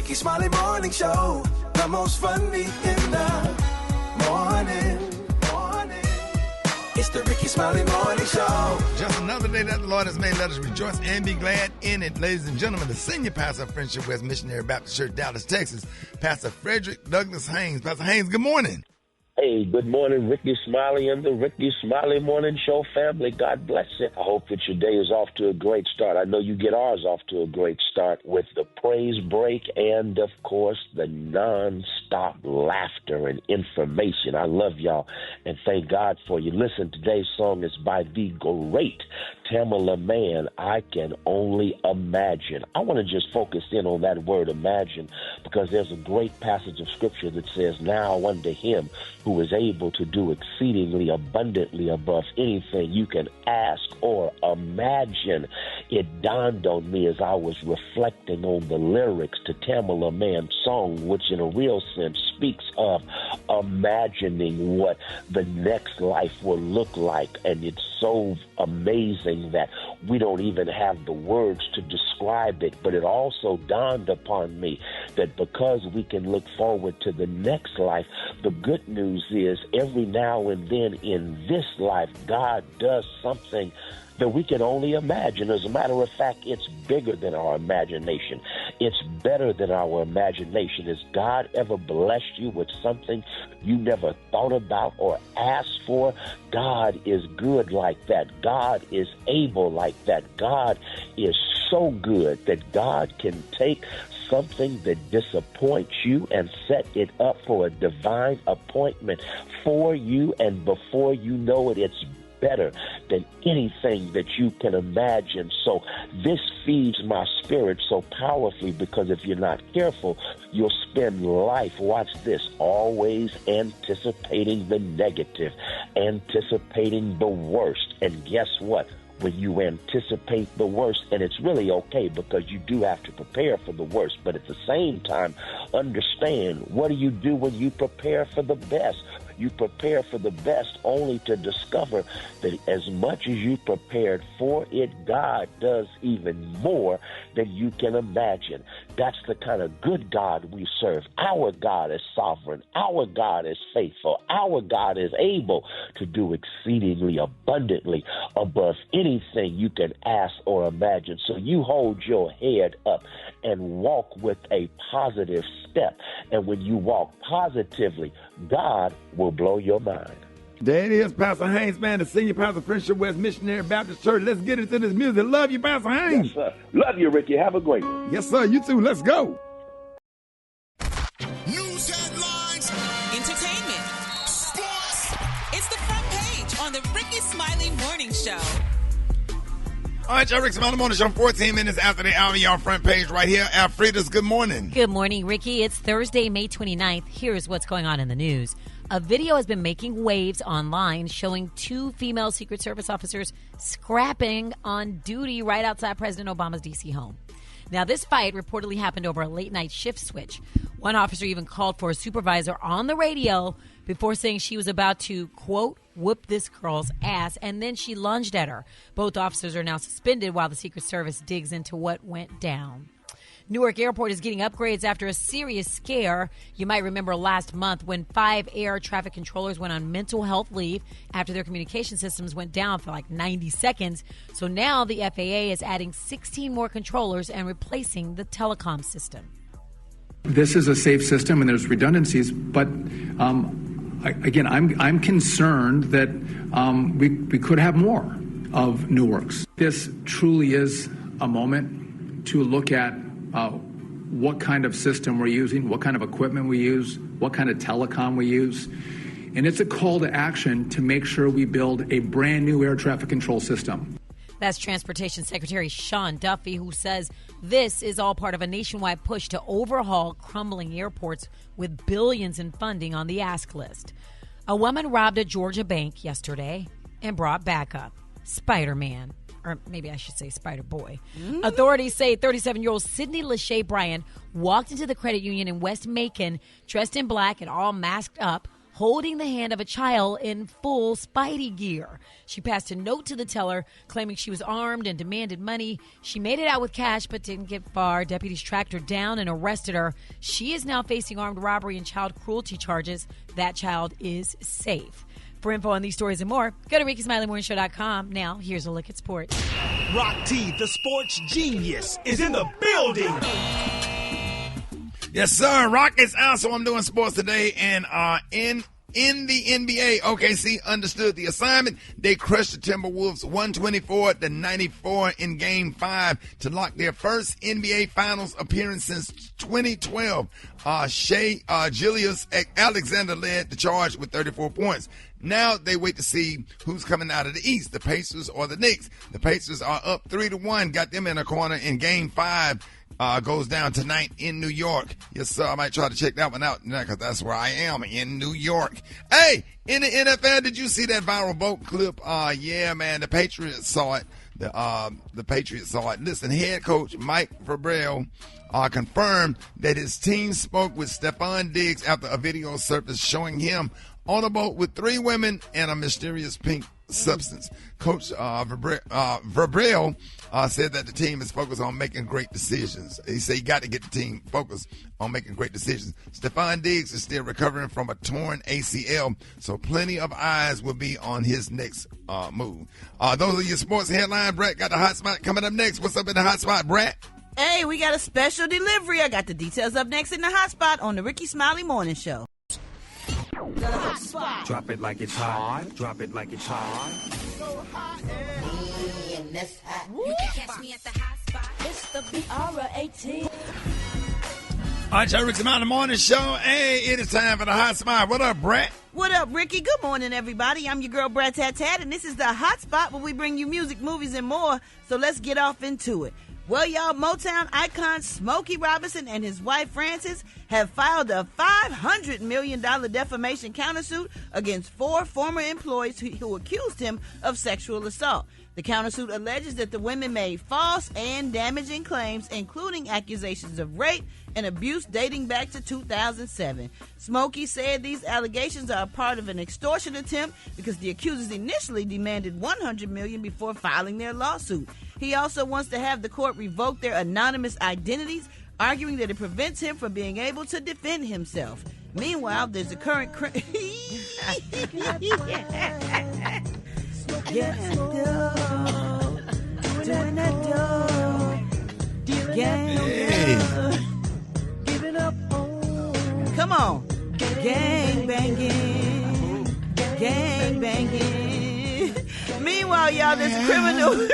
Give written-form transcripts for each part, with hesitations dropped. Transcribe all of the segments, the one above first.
Rickey Smiley Morning Show, the most funny in the morning. It's the Rickey Smiley Morning Show. Just another day that the Lord has made. Let us rejoice and be glad in it. Ladies and gentlemen, the senior pastor of Friendship West Missionary Baptist Church, Dallas, Texas, Pastor Frederick Douglas Haynes. Pastor Haynes, good morning. Hey, good morning, Rickey Smiley and the Rickey Smiley Morning Show family. God bless you. I hope that your day is off to a great start. I know you get ours off to a great start with the praise break and, of course, the non-stop laughter and information. I love y'all and thank God for you. Listen, today's song is by the great Tamala Mann, I Can Only Imagine. I want to just focus in on that word imagine because there's a great passage of Scripture that says, now unto him who is able to do exceedingly abundantly above anything you can ask or imagine. It dawned on me as I was reflecting on the lyrics to Tamala Mann's song, which in a real sense speaks of imagining what the next life will look like. And it's so amazing that we don't even have the words to describe it. But it also dawned upon me that because we can look forward to the next life, the good news is every now and then in this life, God does something that we can only imagine. As a matter of fact, it's bigger than our imagination. It's better than our imagination. Has God ever blessed you with something you never thought about or asked for? God is good like that. God is able like that. God is so good that God can take something that disappoints you and set it up for a divine appointment for you, and before you know it, it's better than anything that you can imagine. So this feeds my spirit so powerfully because if you're not careful, you'll spend life, watch this, always anticipating the negative, anticipating the worst. And guess what? When you anticipate the worst, and it's really okay because you do have to prepare for the worst, but at the same time, understand, what do you do when you prepare for the best? You prepare for the best only to discover that as much as you prepared for it, God does even more than you can imagine. That's the kind of good God we serve. Our God is sovereign. Our God is faithful. Our God is able to do exceedingly abundantly above anything you can ask or imagine. So you hold your head up and walk with a positive step. And when you walk positively, God will blow your mind. There it is, Pastor Haynes, man, the senior pastor of Friendship West Missionary Baptist Church. Let's get into this music. Love you, Pastor Haynes. Yes, sir. Love you, Ricky. Have a great one. Yes, sir. You too. Let's go. News headlines, entertainment, sports. It's the front page on the Rickey Smiley Morning Show. All right, y'all, Rickey Smiley Morning Show, 14 minutes after the hour, y'all, front page right here. Alfreda's, good morning. Good morning, Ricky. It's Thursday, May 29th. Here's what's going on in the news. A video has been making waves online showing two female Secret Service officers scrapping on duty right outside President Obama's D.C. home. Now, this fight reportedly happened over a late-night shift switch. One officer even called for a supervisor on the radio before saying she was about to, quote, whoop this girl's ass, and then she lunged at her. Both officers are now suspended while the Secret Service digs into what went down. Newark Airport is getting upgrades after a serious scare. You might remember last month when 5 air traffic controllers went on mental health leave after their communication systems went down for like 90 seconds. So now the FAA is adding 16 more controllers and replacing the telecom system. This is a safe system and there's redundancies, but again, I'm concerned that we could have more of Newarks. This truly is a moment to look at what kind of system we're using, what kind of equipment we use, what kind of telecom we use. And it's a call to action to make sure we build a brand new air traffic control system. That's Transportation Secretary Sean Duffy, who says this is all part of a nationwide push to overhaul crumbling airports with billions in funding on the ask list. A woman robbed a Georgia bank yesterday and brought backup. Spider-Man. Or maybe I should say Spider Boy. Authorities say 37-year-old Sydney Lachey Bryant walked into the credit union in West Macon dressed in black and all masked up, holding the hand of a child in full Spidey gear. She passed a note to the teller claiming she was armed and demanded money. She made it out with cash but didn't get far. Deputies tracked her down and arrested her. She is now facing armed robbery and child cruelty charges. That child is safe. For info on these stories and more, go to RickySmileyMorningShow.com. Now, here's a look at sports. Rock T, the sports genius, is in the building. Yes, sir. Rock is out, so I'm doing sports today. And in the NBA, OKC understood the assignment. They crushed the Timberwolves 124-94 in Game 5 to lock their first NBA Finals appearance since 2012. Julius Alexander led the charge with 34 points. Now they wait to see who's coming out of the East, the Pacers or the Knicks. The Pacers are up 3-1, got them in a corner in Game 5. Goes down tonight in New York. Yes, sir. I might try to check that one out because that's where I am, in New York. Hey, in the NFL, did you see that viral boat clip? Yeah, man, the Patriots saw it. The Patriots saw it. Listen, head coach Mike Vrabel confirmed that his team spoke with Stephon Diggs after a video surfaced showing him on a boat with 3 women and a mysterious pink substance. Coach Vrabel said that the team is focused on making great decisions. He said you got to get the team focused on making great decisions. Stephon Diggs is still recovering from a torn ACL, so plenty of eyes will be on his next move. Those are your sports headlines. Brat got the hot spot coming up next. What's up in the hot spot, Brat? Hey, we got a special delivery. I got the details up next in the hot spot on the Rickey Smiley Morning Show. Hot spot. Drop it like it's hot. Drop it like it's hot. So hot and that's hot. You can catch me at the hot spot. It's the BR18. All right, y'all, Rickey Smiley Morning Show. Hey, it is time for the hot spot. What up, Brat? What up, Ricky? Good morning, everybody. I'm your girl, Brat Tat Tat, and this is the hot spot where we bring you music, movies, and more. So let's get off into it. Well, y'all, Motown icon Smokey Robinson and his wife Frances have filed a $500 million defamation countersuit against 4 former employees who accused him of sexual assault. The countersuit alleges that the women made false and damaging claims, including accusations of rape and abuse dating back to 2007. Smokey said these allegations are a part of an extortion attempt because the accusers initially demanded $100 million before filing their lawsuit. He also wants to have the court revoke their anonymous identities, arguing that it prevents him from being able to defend himself. Meanwhile, there's a current Come on. Gang banging. Gang banging. Meanwhile, y'all, there's a criminal.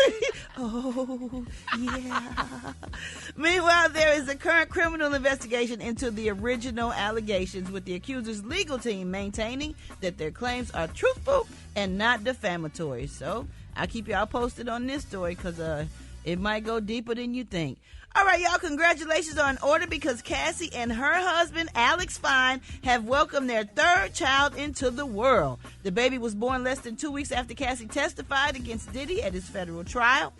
Oh, yeah. Meanwhile, there is a current criminal investigation into the original allegations, with the accusers' legal team maintaining that their claims are truthful and not defamatory. So I'll keep y'all posted on this story because it might go deeper than you think. All right, y'all, congratulations are in order because Cassie and her husband, Alex Fine, have welcomed their 3rd child into the world. The baby was born less than 2 weeks after Cassie testified against Diddy at his federal trial.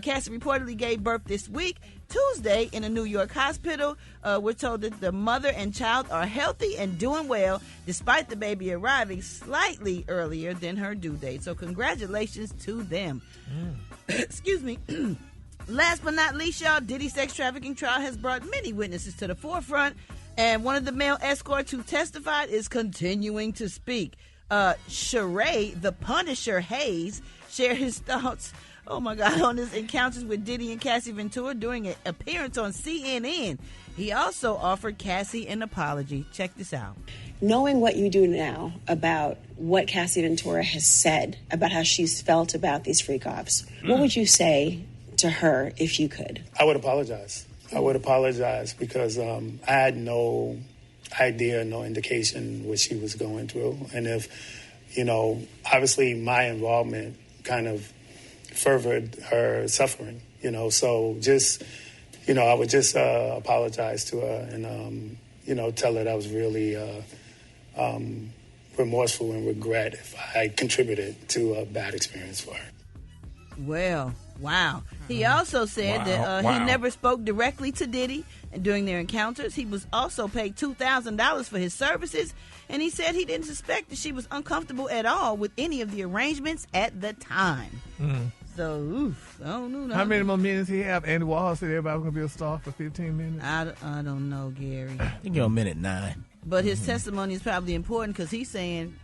Cassie reportedly gave birth this week, Tuesday, in a New York hospital. We're told that the mother and child are healthy and doing well, despite the baby arriving slightly earlier than her due date. So congratulations to them. Excuse me. Last but not least, y'all, Diddy's sex trafficking trial has brought many witnesses to the forefront, and one of the male escorts who testified is continuing to speak. Sheree, the Punisher Haynes, shared his thoughts, on his encounters with Diddy and Cassie Ventura during an appearance on CNN. He also offered Cassie an apology. Check this out. Knowing what you do now about what Cassie Ventura has said about how she's felt about these freak-offs, what would you say to her if you could? I would apologize. I would apologize because I had no idea, no indication what she was going through. And if, obviously my involvement kind of furthered her suffering, so just, I would just apologize to her and, tell her that I was really remorseful and regret if I contributed to a bad experience for her. Well, Wow. He also said that he never spoke directly to Diddy during their encounters. He was also paid $2,000 for his services, and he said he didn't suspect that she was uncomfortable at all with any of the arrangements at the time. Mm-hmm. So, I don't know. How many more minutes he have? Andy Warhol said everybody was going to be a star for 15 minutes. I don't know, Gary. I think you're on minute 9. But his testimony is probably important because he's saying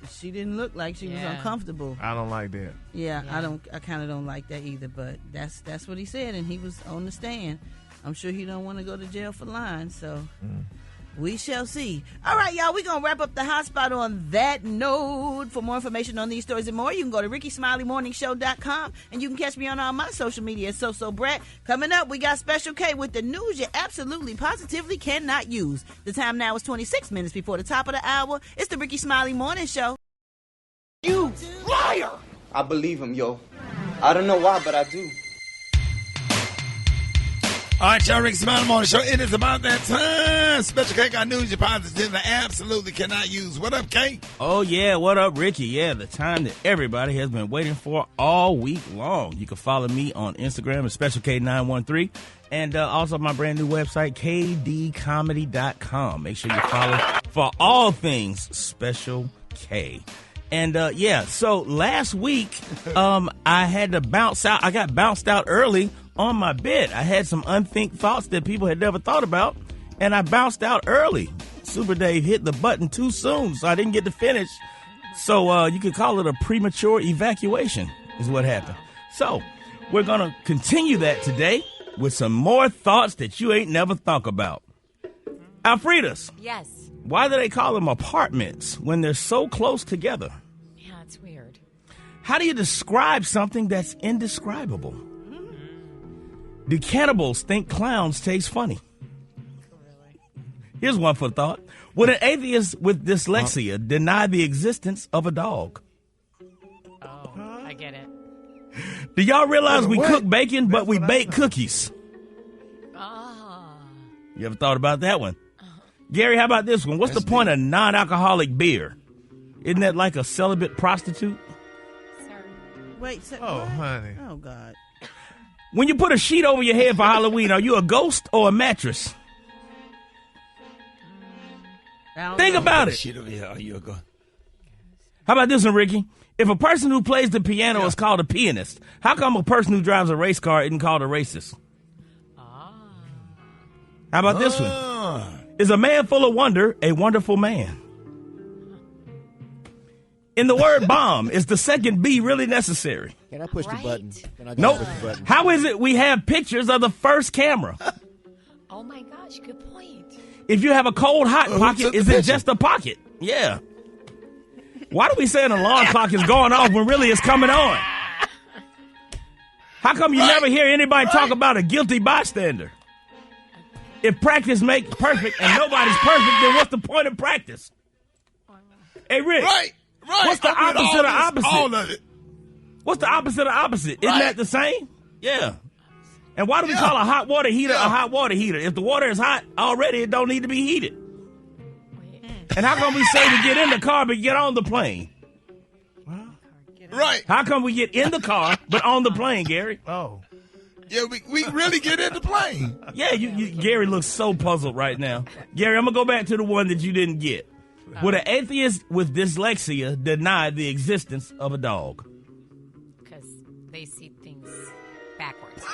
she didn't look like she was uncomfortable. I don't like that. Yeah. I kind of don't like that either. But that's what he said, and he was on the stand. I'm sure he don't want to go to jail for lying. So we shall see. All right, y'all. We're gonna wrap up the hot spot on that note. For more information on these stories and more, you can go to RickySmileyMorningShow.com, and you can catch me on all my social media. So Brat. Coming up, we got Special K with the news you absolutely, positively cannot use. The time now is 26 minutes before the top of the hour. It's the Rickey Smiley Morning Show. You liar! I believe him, yo. I don't know why, but I do. All right, y'all, Rickey Smiley Morning Show. It is about that time. Special K got news you positively absolutely cannot use. What up, K? Oh, yeah. What up, Ricky? Yeah, the time that everybody has been waiting for all week long. You can follow me on Instagram at SpecialK913. And also my brand new website, kdcomedy.com. Make sure you follow for all things Special K. And, so last week, I had to bounce out. I got bounced out early on my bed. I had some unthink thoughts that people had never thought about, and I bounced out early. Super Dave hit the button too soon, so I didn't get to finish. So you could call it a premature evacuation is what happened. So we're going to continue that today with some more thoughts that you ain't never thought about. Alfredas. Yes. Why do they call them apartments when they're so close together? Yeah, it's weird. How do you describe something that's indescribable? Do cannibals think clowns taste funny? Here's one for thought. Would an atheist with dyslexia deny the existence of a dog? Oh, I get it. Do y'all realize we cook bacon, but we bake cookies? You ever thought about that one? Gary, how about this one? What's the point of non-alcoholic beer? Isn't that like a celibate prostitute? Wait. Oh, honey. Oh, God. When you put a sheet over your head for Halloween, are you a ghost or a mattress? Think about it. Sheet over here. Are you a ghost? How about this one, Ricky? If a person who plays the piano is called a pianist, how come a person who drives a race car isn't called a racist? How about this one? Is a man full of wonder a wonderful man? In the word bomb, is the second B really necessary? Can I push the button? Nope. Push the button? How is it we have pictures of the first camera? Oh, my gosh, good point. If you have a cold, hot pocket, is it just a pocket? Yeah. Why do we say an alarm clock is going off when really it's coming on? How come you never hear anybody talk about a guilty bystander? If practice makes perfect and nobody's perfect, then what's the point of practice? Hey, Rick. Right. What's the opposite of opposite? All of it. What's the opposite of opposite? Isn't that the same? Yeah. And why do we call a hot water heater a hot water heater? If the water is hot already, it don't need to be heated. And how come we say to get in the car but get on the plane? Right. How come we get in the car but on the plane, Gary? Oh. Yeah, we really get in the plane. Yeah, Gary looks so puzzled right now. Gary, I'm going to go back to the one that you didn't get. Would an atheist with dyslexia deny the existence of a dog? Because they see things backwards.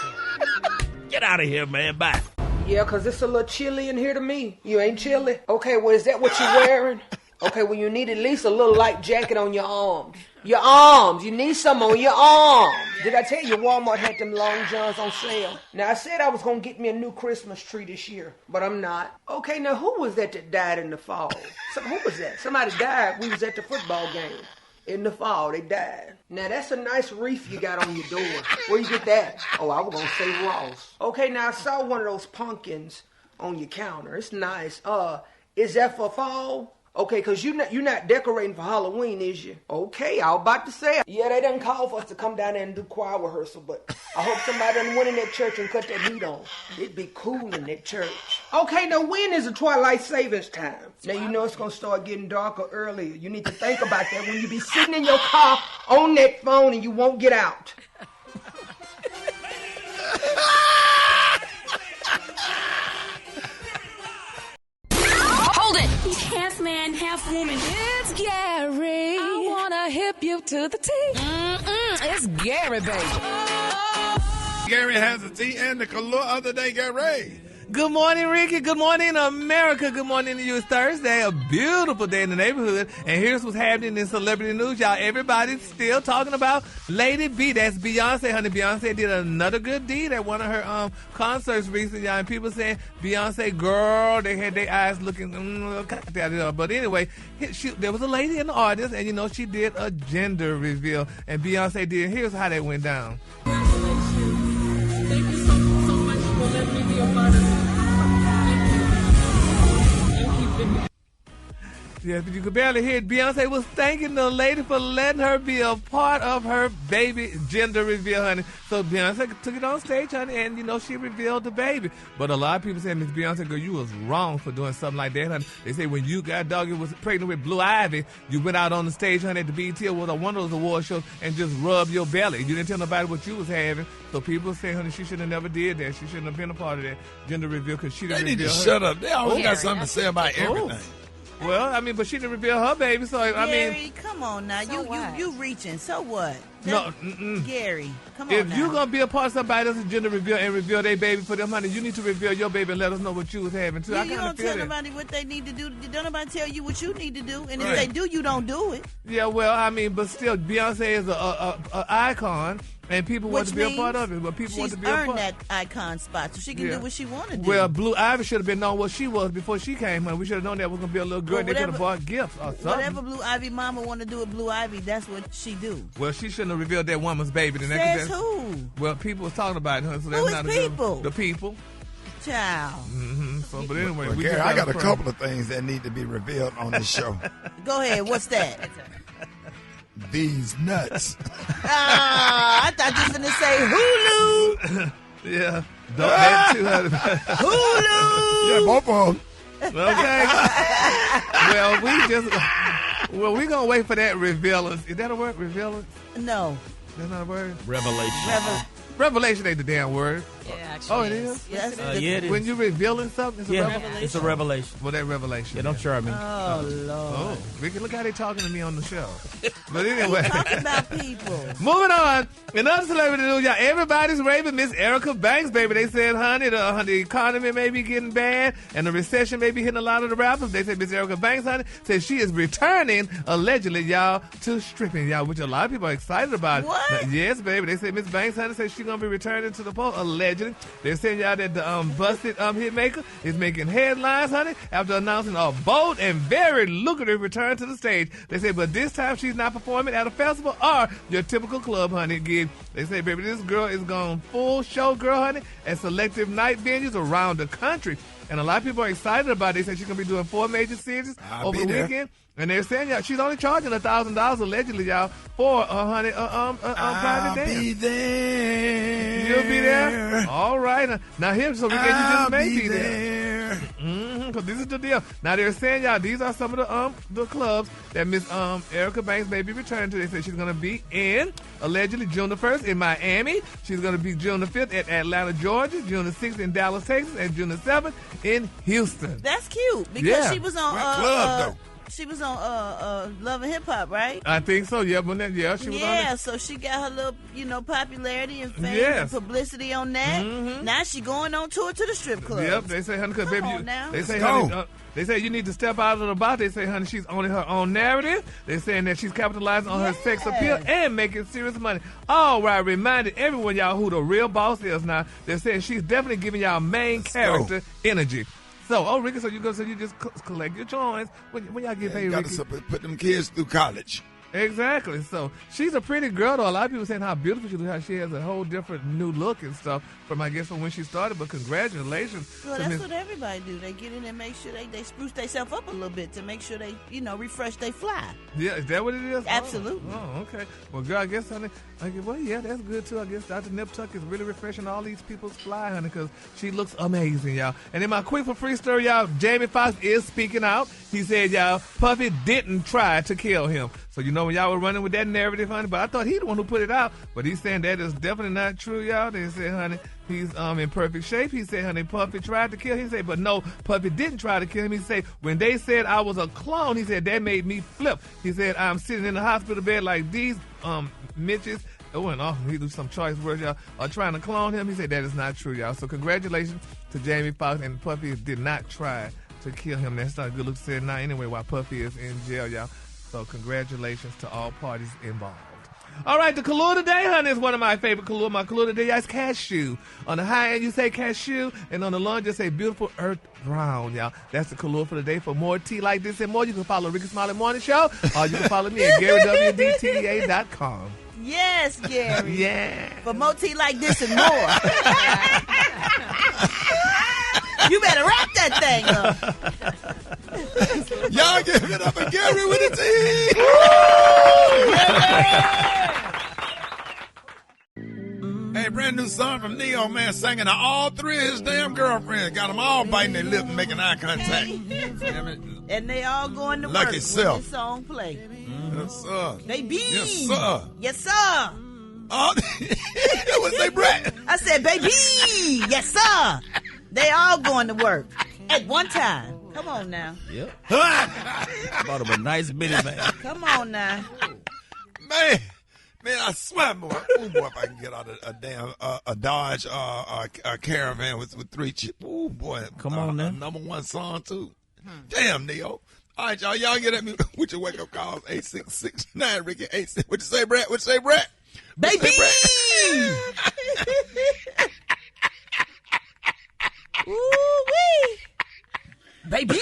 Get out of here, man. Bye. Yeah, because it's a little chilly in here to me. You ain't chilly? Okay, well, is that what you're wearing? Okay, well, you need at least a little light jacket on your arms. Your arms. You need some on your arms. Did I tell you Walmart had them long johns on sale? Now, I said I was going to get me a new Christmas tree this year, but I'm not. Okay, now, who was that died in the fall? Who was that? Somebody died. We was at the football game. In the fall, they died. Now, that's a nice wreath you got on your door. Where you get that? Oh, I was going to say Ross. Okay, now, I saw one of those pumpkins on your counter. It's nice. Is that for fall? Okay, because you're not decorating for Halloween, is you? Okay, I was about to say. Yeah, they didn't call for us to come down there and do choir rehearsal, but I hope somebody done went in that church and cut that heat on. It'd be cool in that church. Okay, now when is the twilight savings time? Now, you know it's going to start getting darker earlier. You need to think about that when you be sitting in your car on that phone and you won't get out. W to the T. It's Gary, baby. Gary has a T and the color of the day, Gary. Good morning, Ricky. Good morning, America. Good morning to you. It's Thursday, a beautiful day in the neighborhood. And here's what's happening in celebrity news, y'all. Everybody's still talking about Lady B. That's Beyonce, honey. Beyonce did another good deed at one of her concerts recently, y'all. And people saying, Beyonce, girl, they had their eyes looking. But anyway, there was a lady in the audience, and, you know, she did a gender reveal. And Beyonce did. Here's how that went down. Thank you so much for letting me be a part of it. Yes, but you could barely hear it. Beyonce was thanking the lady for letting her be a part of her baby gender reveal, honey. So Beyonce took it on stage, honey, and, you know, she revealed the baby. But a lot of people say, Miss Beyonce, girl, you was wrong for doing something like that, honey. They say when you got doggy was pregnant with Blue Ivy, you went out on the stage, honey, at the BET Awards or one of those award shows and just rubbed your belly. You didn't tell nobody what you was having. So people say, honey, she should have never did that. She shouldn't have been a part of that gender reveal because she didn't They need reveal to her. shut up. They always got something to say about everything. Well, I mean, but she didn't reveal her baby, so I mean, Gary, come on now. You reaching. So what? No, Gary, come on if now. you're going to be a part of somebody else's gender reveal and reveal their baby for them, honey, you need to reveal your baby and let us know what you was having, too. You don't tell nobody what they need to do. Don't nobody tell you what you need to do. And if Right. they do, you don't do it. Yeah, well, I mean, but still, Beyonce is a icon, and people want Which to be a means part of it. But people want to be a earned part. that icon spot, so she can Yeah. do what she want to do. Well, Blue Ivy should have been known what she was before she came, honey. We should have known that was going to be a little girl. Well, They could have bought gifts or something. Whatever Blue Ivy mama want to do with Blue Ivy, that's what she do. Well, she shouldn't have revealed that woman's baby. Then Says who? Well, people was talking about it, honey, so that's Who is not people? The people. Child. Mm-hmm. So, but anyway, Well, we Gary, just I got a pray. couple of things that need to be revealed on this show. Go ahead. What's that? These nuts. I thought you was going to say Hulu. Yeah. That too, honey. Hulu. Yeah, both of them. Okay. we're going to wait for that revealance. Is that a word? Revealance? No. That's not a word? Revelation. Revelation ain't the damn word. Yeah, actually. Oh, it is? Yes. Yeah, it is. When you're revealing something, it's a revelation. It's a revelation. Well, that revelation. Yeah, don't try me. Oh, Lord. Oh, Ricky, look how they talking to me on the show. But anyway. Talking about people. Moving on. In other celebrity news, y'all, everybody's raving Miss Erica Banks, baby. They said, honey, the economy may be getting bad and the recession may be hitting a lot of the rappers. They said Miss Erica Banks, honey, says she is returning, allegedly, y'all, to stripping, y'all, which a lot of people are excited about. What? Now, yes, baby. They said Miss Banks, honey, says she's going to be returning to the post, allegedly. They're saying, y'all, that the busted hit maker is making headlines, honey, after announcing a bold and very lucrative return to the stage. They say, but this time she's not performing at a festival or your typical club, honey, gig. They say, baby, this girl is going full show, girl, honey, at selective night venues around the country. And a lot of people are excited about it. They say she's going to be doing 4 major cities over the weekend. And they're saying, y'all, she's only charging $1,000 allegedly, y'all, for honey, private dance. I'll be there. You'll be there? All right. Now, here, so we get you just may be there. there. Because this is the deal. Now, they're saying, y'all, these are some of the clubs that Miss Erica Banks may be returning to. They say she's going to be in, allegedly, June the 1st in Miami. She's going to be June the 5th at Atlanta, Georgia, June the 6th in Dallas, Texas, and June the 7th in Houston. That's cute because Yeah. she was on club, though? She was on Love and Hip Hop, right? I think so. Yeah, but she was on Yeah, it. so she got her little, popularity and fame Yes. and publicity on that. Mm-hmm. Now she going on tour to the strip club. Yep, they say, honey, because baby, on now. they say, Let's honey, they say you need to step out of the box. They say, honey, she's owning her own narrative. They're saying that she's capitalizing on her sex appeal and making serious money. All right, reminding everyone, y'all, who the real boss is now. They're saying she's definitely giving y'all main character energy. So, Ricky, so you just collect your joints when y'all get paid, You got Ricky. to put them kids through college. Exactly. So she's a pretty girl, though. A lot of people saying how beautiful she looks, how she has a whole different new look and stuff from when she started. But congratulations. Well, to that's Miss- what everybody do. They get in and make sure they spruce themselves up a little bit to make sure they, refresh they fly. Yeah, is that what it is? Absolutely. Oh, okay. Well, girl, I guess, honey, yeah, that's good, too. I guess Dr. Nip Tuck is really refreshing all these people's fly, honey, because she looks amazing, y'all. And in my quick for free story, y'all, Jamie Foxx is speaking out. He said, y'all, Puffy didn't try to kill him. So when y'all were running with that narrative, honey, but I thought he the one who put it out. But he's saying that is definitely not true, y'all. They said, honey, he's in perfect shape. He said, honey, Puffy tried to kill him. He said, but no, Puffy didn't try to kill him. He said, when they said I was a clone, he said, that made me flip. He said, I'm sitting in the hospital bed like these Mitches. Oh, and he do some choice words, y'all, are trying to clone him. He said that is not true, y'all. So congratulations to Jamie Foxx, and Puffy did not try to kill him. That's not a good look said now anyway while Puffy is in jail, y'all. So congratulations to all parties involved. All right, the color today, honey, is one of my favorite color. My color today is cashew. On the high end, you say cashew, and on the low end, just say beautiful earth brown, y'all. That's the color for the day. For more tea like this and more, you can follow Rickey Smiley Morning Show, or you can follow me at GaryWDTA.com. Yes, Gary. Yeah. For more tea like this and more. You better wrap that thing up. Y'all give it up for Gary with the tea. Hey, brand new song from Neo, man, singing to all three of his damn girlfriends. Got them all biting their lips and making eye contact. And they all going to Lucky work self. when this song play. Yes, sir. Baby. Yes, sir. Yes, sir. Oh, what's they, Brat? I said, baby. Yes, sir. They all going to work at one time. Come on now. Yep. Bought him a nice minivan. Come on now. Man, I swear, boy. Oh, boy, if I can get out of a damn a Dodge a Caravan with three chips. Oh, boy. Come on now. Number one song, too. Damn, Neo. All right, y'all get at me with your wake-up calls. 8669, Ricky. 86. What you say, Brat? What you say, Brat? Baby! Ooh-wee! Baby!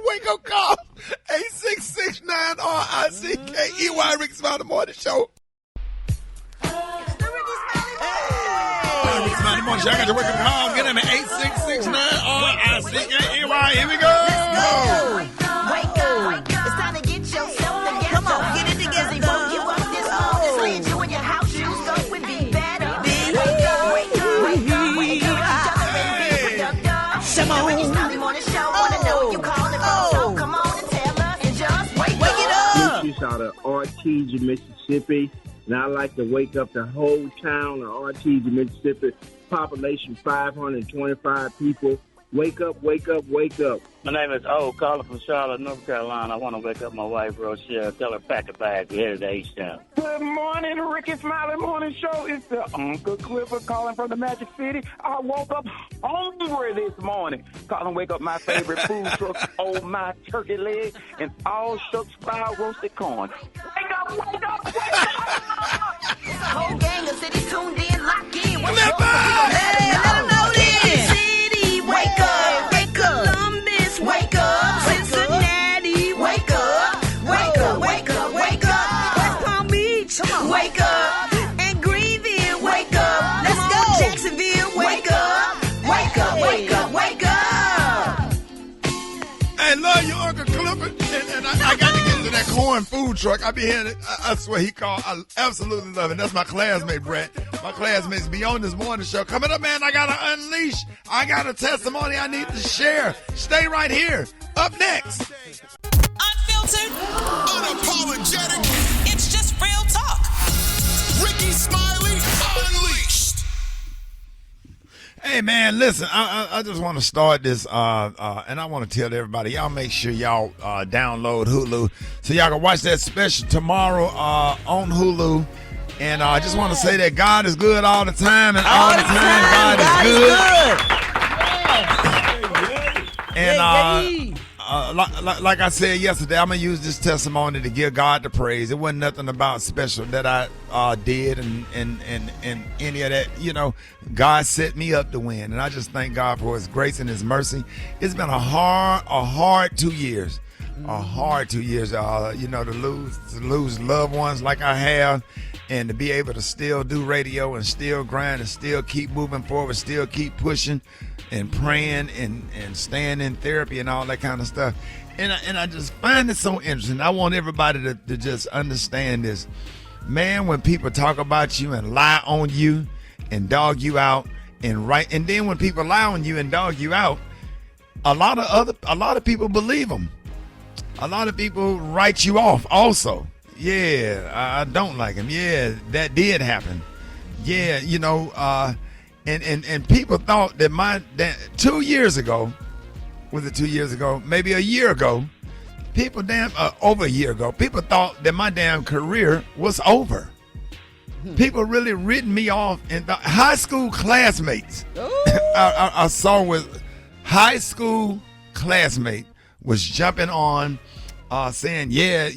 Wake up call. 8669 RICKEY, Rickey Smiley Morning Show. Rickey Smiley Morning Show. I got your wake up call. Get at me. 8669 RICKEY. Here we go. Wake up. It's time to get yourself together. Come on, get it together. They woke you up this morning. Just lead you in your house shoes. Go and be better. Wake up, wake up, wake up, wake up. Come on. Rickey Smiley Morning Show. Wanna know what you calling from? So come on and tell us and just wake it up. This is out of Artesia, Mississippi, and I like to wake up the whole town of Artesia, Mississippi. Population 525 people. Wake up, wake up, wake up. My name is O, calling from Charlotte, North Carolina. I want to wake up my wife, Rochelle. Tell her pack a bag. We're headed to H-Town. Good morning, Rickey Smiley Morning Show. It's the Uncle Clifford calling from the Magic City. I woke up hungry this morning. Calling wake up my favorite food truck, oh my turkey leg, and all shucks fried roasted corn. Wake up, wake up, wake up! It's a whole gang of cities tuned in, locked in. Wake up! Hey, let them know this. City, wake up, wake up. Columbus, wake up. Cincinnati, wake up. Wake up, wake up, wake up. West Palm Beach, wake up. And Greenville, wake up. Let's go. Jacksonville, wake up. Wake up, wake up, wake up. I love you, Uncle Clifford. And I got to get into that corn food truck. I be hearing it. I swear he called. I absolutely love it. That's my classmate, Brat. My classmates be on this morning show. Coming up, man, I got to unleash. I got a testimony I need to share. Stay right here. Up next. Unfiltered. Unapologetic. It's just real talk. Rickey Smiley Unleashed. Hey, man, listen, I just want to start this, and I want to tell everybody, y'all make sure y'all download Hulu so y'all can watch that special tomorrow on Hulu. And I just want to say that God is good all the time, and all the time God is good. And like I said yesterday, I'm going to use this testimony to give God the praise. It wasn't nothing about special that I did and any of that. You know, God set me up to win, and I just thank God for his grace and his mercy. It's been a hard 2 years. A hard 2 years, you know, to lose loved ones like I have, and to be able to still do radio and still grind and still keep moving forward, still keep pushing and praying and staying in therapy and all that kind of stuff. And I just find it so interesting. I want everybody to just understand this. Man, when people talk about you and lie on you and dog you out and then when people lie on you and dog you out, a lot of people believe them. A lot of people write you off also. Yeah, I don't like him. Yeah, that did happen. Yeah, you know, and people thought that 2 years ago, was it 2 years ago? Maybe a year ago, over a year ago, people thought that my damn career was over. People really written me off, and high school classmates. I saw with high school classmate was jumping on, saying, yeah,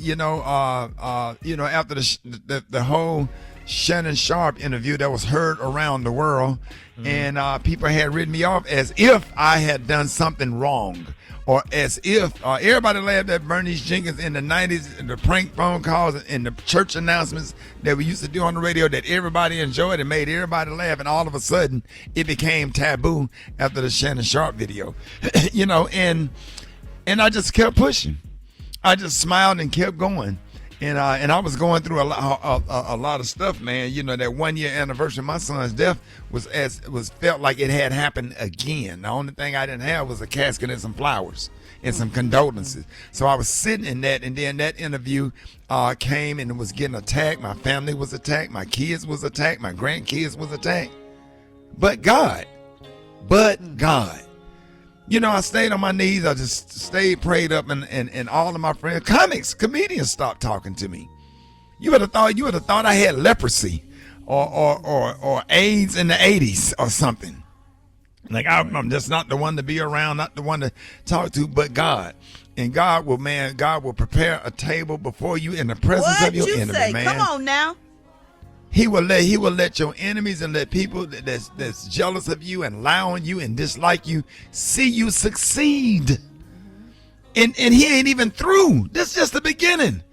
after the whole Shannon Sharp interview that was heard around the world, and people had written me off as if I had done something wrong, or as if everybody laughed at Bernice Jenkins in the 90s, and the prank phone calls and the church announcements that we used to do on the radio that everybody enjoyed and made everybody laugh, and all of a sudden it became taboo after the Shannon Sharp video. And I just kept pushing. I just smiled and kept going. And I was going through a lot of stuff, man. That 1 year anniversary of my son's death was felt like it had happened again. The only thing I didn't have was a casket and some flowers and some condolences. So I was sitting in that, and then that interview came and it was getting attacked. My family was attacked. My kids was attacked. My grandkids was attacked. But God. I stayed on my knees. I just stayed prayed up, and all of my friends, comedians stopped talking to me. You would have thought I had leprosy or AIDS in the 80s or something. Like I'm just not the one to be around, not the one to talk to, but God. And God will prepare a table before you in the presence of your enemy, man. Come on now. He will let your enemies and let people that's jealous of you and lie on you and dislike you see you succeed. And he ain't even through. This is just the beginning.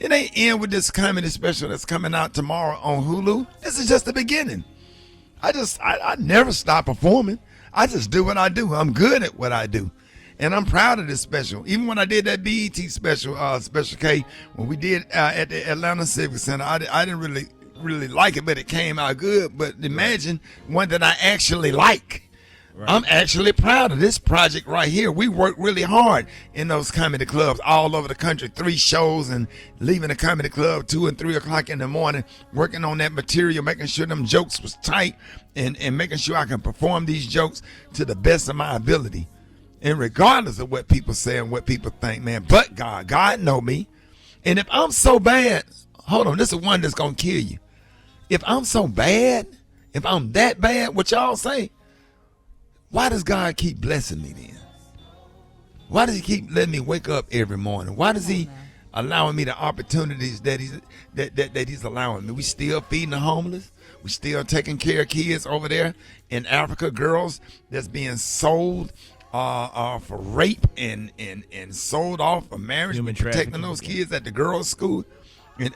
It ain't end with this comedy special that's coming out tomorrow on Hulu. This is just the beginning. I never stop performing. I just do what I do. I'm good at what I do. And I'm proud of this special. Even when I did that BET special, Special K, when we did at the Atlanta Civic Center, I didn't really like it, but it came out good. But imagine one that I actually like. Right. I'm actually proud of this project right here. We worked really hard in those comedy clubs all over the country, 3 shows, and leaving the comedy club 2 and 3 o'clock in the morning, working on that material, making sure them jokes was tight, and making sure I can perform these jokes to the best of my ability. And regardless of what people say and what people think, man, but God know me. And if I'm so bad, hold on, this is one that's going to kill you. If I'm so bad, if I'm that bad, what y'all say, why does God keep blessing me then? Why does he keep letting me wake up every morning? Why does he allowing me the opportunities that he's allowing me? We still feeding the homeless. We still taking care of kids over there in Africa, girls that's being sold for rape and sold off for marriage. We're protecting those kids at the girls' school.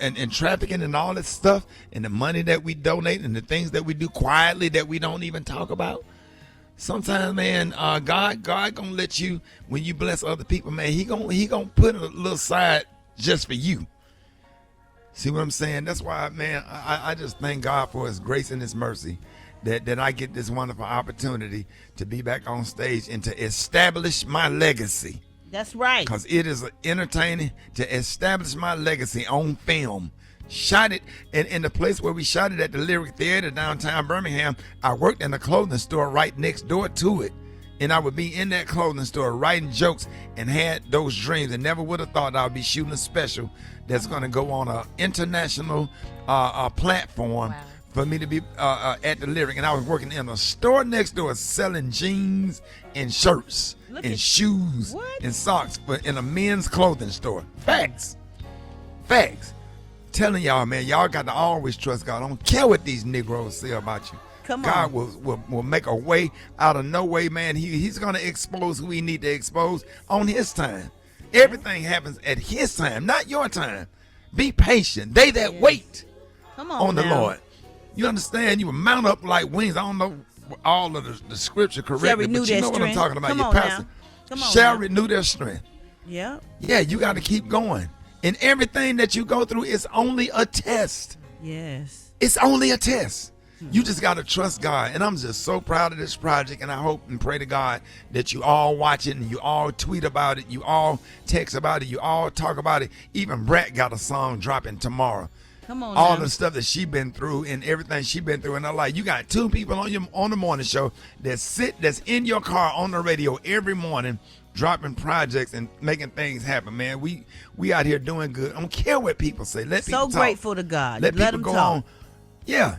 And trafficking and all that stuff, and the money that we donate and the things that we do quietly that we don't even talk about. Sometimes, man, God gonna let you, when you bless other people, man, he gonna put a little side just for you. See what I'm saying? That's why, man, I just thank God for his grace and his mercy that I get this wonderful opportunity to be back on stage and to establish my legacy. That's right. Because it is entertaining to establish my legacy on film. Shot it in the place where we shot it at the Lyric Theater downtown Birmingham. I worked in a clothing store right next door to it. And I would be in that clothing store writing jokes and had those dreams, and never would have thought I would be shooting a special that's going to go on an international platform for me to be at the Lyric. And I was working in a store next door selling jeans and shirts and shoes and socks in a men's clothing store. Facts. Telling y'all, man, y'all got to always trust God. I don't care what these Negroes say about you. God will make a way out of no way, man. He's going to expose who he need to expose on his time. Everything happens at his time, not your time. Be patient. They that wait on the Lord. You understand? You will mount up like wings. I don't know all of the scripture correctly, but you know what I'm talking about. Your pastor shall renew their strength. Yeah. Yeah, you got to keep going. And everything that you go through is only a test. Yes. It's only a test. You just got to trust God. And I'm just so proud of this project, and I hope and pray to God that you all watch it and you all tweet about it, you all text about it, you all talk about it. Even Brat got a song dropping tomorrow. Come on All now. the stuff that she been through and everything she been through in her life. You got two people on the morning show that's in your car on the radio every morning, dropping projects and making things happen, man. We out here doing good. I don't care what people say. Let people So talk. grateful to God. Let people them go talk. on. Yeah.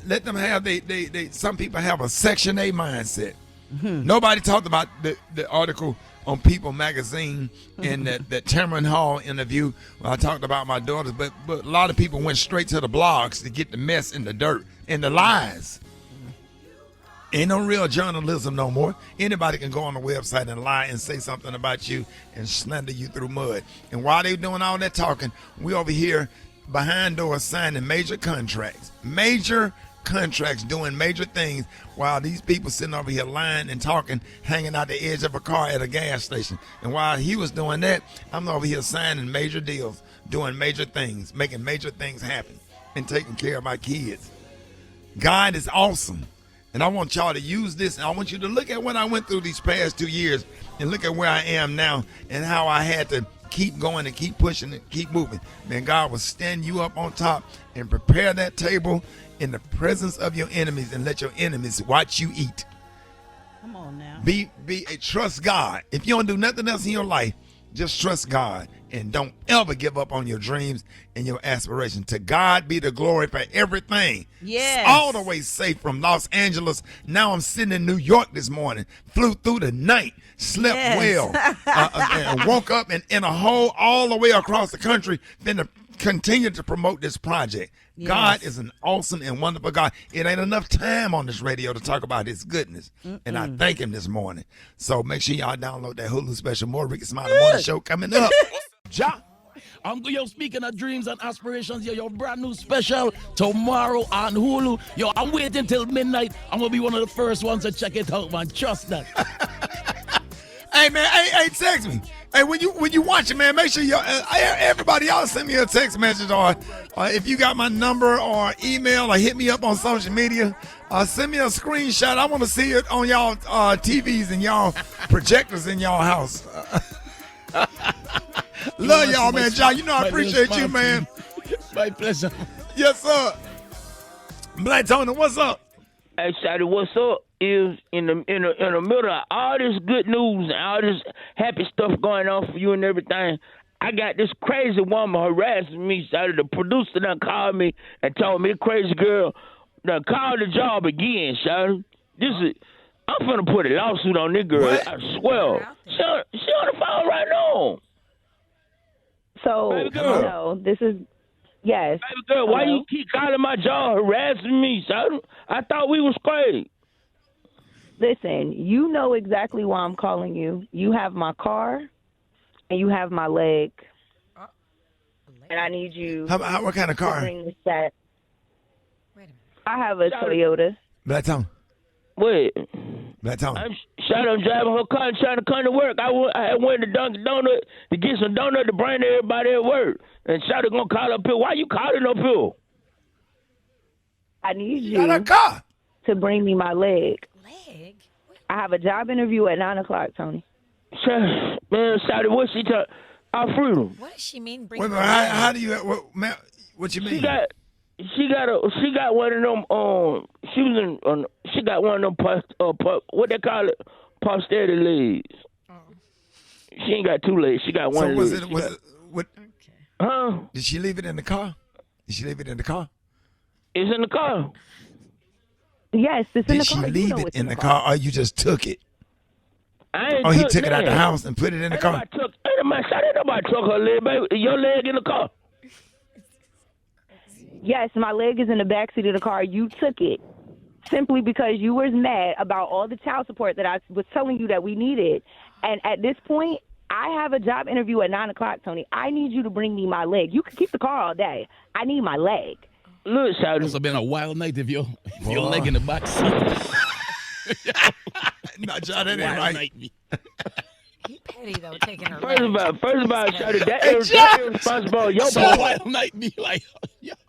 Let them have they some people have a Section A mindset. Nobody talked about the article on People magazine and that Tamron Hall interview where I talked about my daughters, but a lot of people went straight to the blogs to get the mess and the dirt and the lies. Ain't no real journalism no more. Anybody can go on the website and lie and say something about you and slander you through mud. And while they doing all that talking, we over here behind doors signing major contracts doing major things while these people sitting over here lying and talking, hanging out the edge of a car at a gas station. And while he was doing that, I'm over here signing major deals, doing major things, making major things happen, and taking care of my kids. God is awesome. And I want y'all to use this, and I want you to look at what I went through these past 2 years and look at where I am now and how I had to keep going and keep pushing and keep moving. Man, God will stand you up on top and prepare that table in the presence of your enemies and let your enemies watch you eat. Come on now. Trust God. If you don't do nothing else in your life, just trust God and don't ever give up on your dreams and your aspirations. To God be the glory for everything. Yes. All the way safe from Los Angeles. Now I'm sitting in New York this morning. Flew through the night. Slept well. And woke up and in a hole all the way across the country. Then to continue to promote this project. Yes. God is an awesome and wonderful God. It ain't enough time on this radio to talk about his goodness. And I thank him this morning. So make sure y'all download that Hulu special. More Rickey Smiley Morning Show coming up. Ja. Speaking of dreams and aspirations, your brand new special tomorrow on Hulu. I'm waiting till midnight. I'm going to be one of the first ones to check it out, man. Trust that. Hey, man, hey, text me. Hey, when you watch it, man, make sure everybody else send me a text message or if you got my number or email or hit me up on social media, send me a screenshot. I want to see it on y'all TVs and y'all projectors in y'all house. Love y'all, man. John, I appreciate you, man. My pleasure. Yes, sir. Black Tony, what's up? Hey, Shady, what's up? Is in the middle of all this good news and all this happy stuff going on for you and everything, I got this crazy woman harassing me. Shady, the producer done called me and told me, crazy girl done called the job again, Shady. I'm finna put a lawsuit on this girl. What? I swear. She on the phone right now. So, this is, yes. Baby girl, why you keep calling my job harassing me, Shady? I thought we was crazy. Listen, you know exactly why I'm calling you. You have my car, and you have my leg. And I need you. What kind of car? To bring this back. I have a Toyota. Black Tony. Wait. Black Tony. I'm driving her car and trying to come to work. I went to Dunkin' Donut to get some donut to bring to everybody at work. And Shawty gonna call up here. Why you calling up here? I need you got a car to bring me my leg. I have a job interview at 9 o'clock, Tony. Man, Shawty, what's she talking? Our freedom. What does she mean? Wait a minute, how do you? What you mean? She got one of them. She got one of them. What they call it? Posterity legs. She ain't got two legs. She got one leg. So was it? What? Huh? Did she leave it in the car? It's in the car. Yes, it's in the car. Did she leave it in the car, or you just took it? He took it out the house and put it in the car. Nobody took her leg, baby. Your leg in the car. Yes, my leg is in the backseat of the car. You took it simply because you were mad about all the child support that I was telling you that we needed. And at this point, I have a job interview at 9 o'clock, Tony. I need you to bring me my leg. You can keep the car all day. I need my leg. Look, Shawty. Must have been a wild night if your leg in the back seat. No, John, that ain't right. He petty though, taking her. First of all, Shawty, that irresponsible. Your so wild night be like,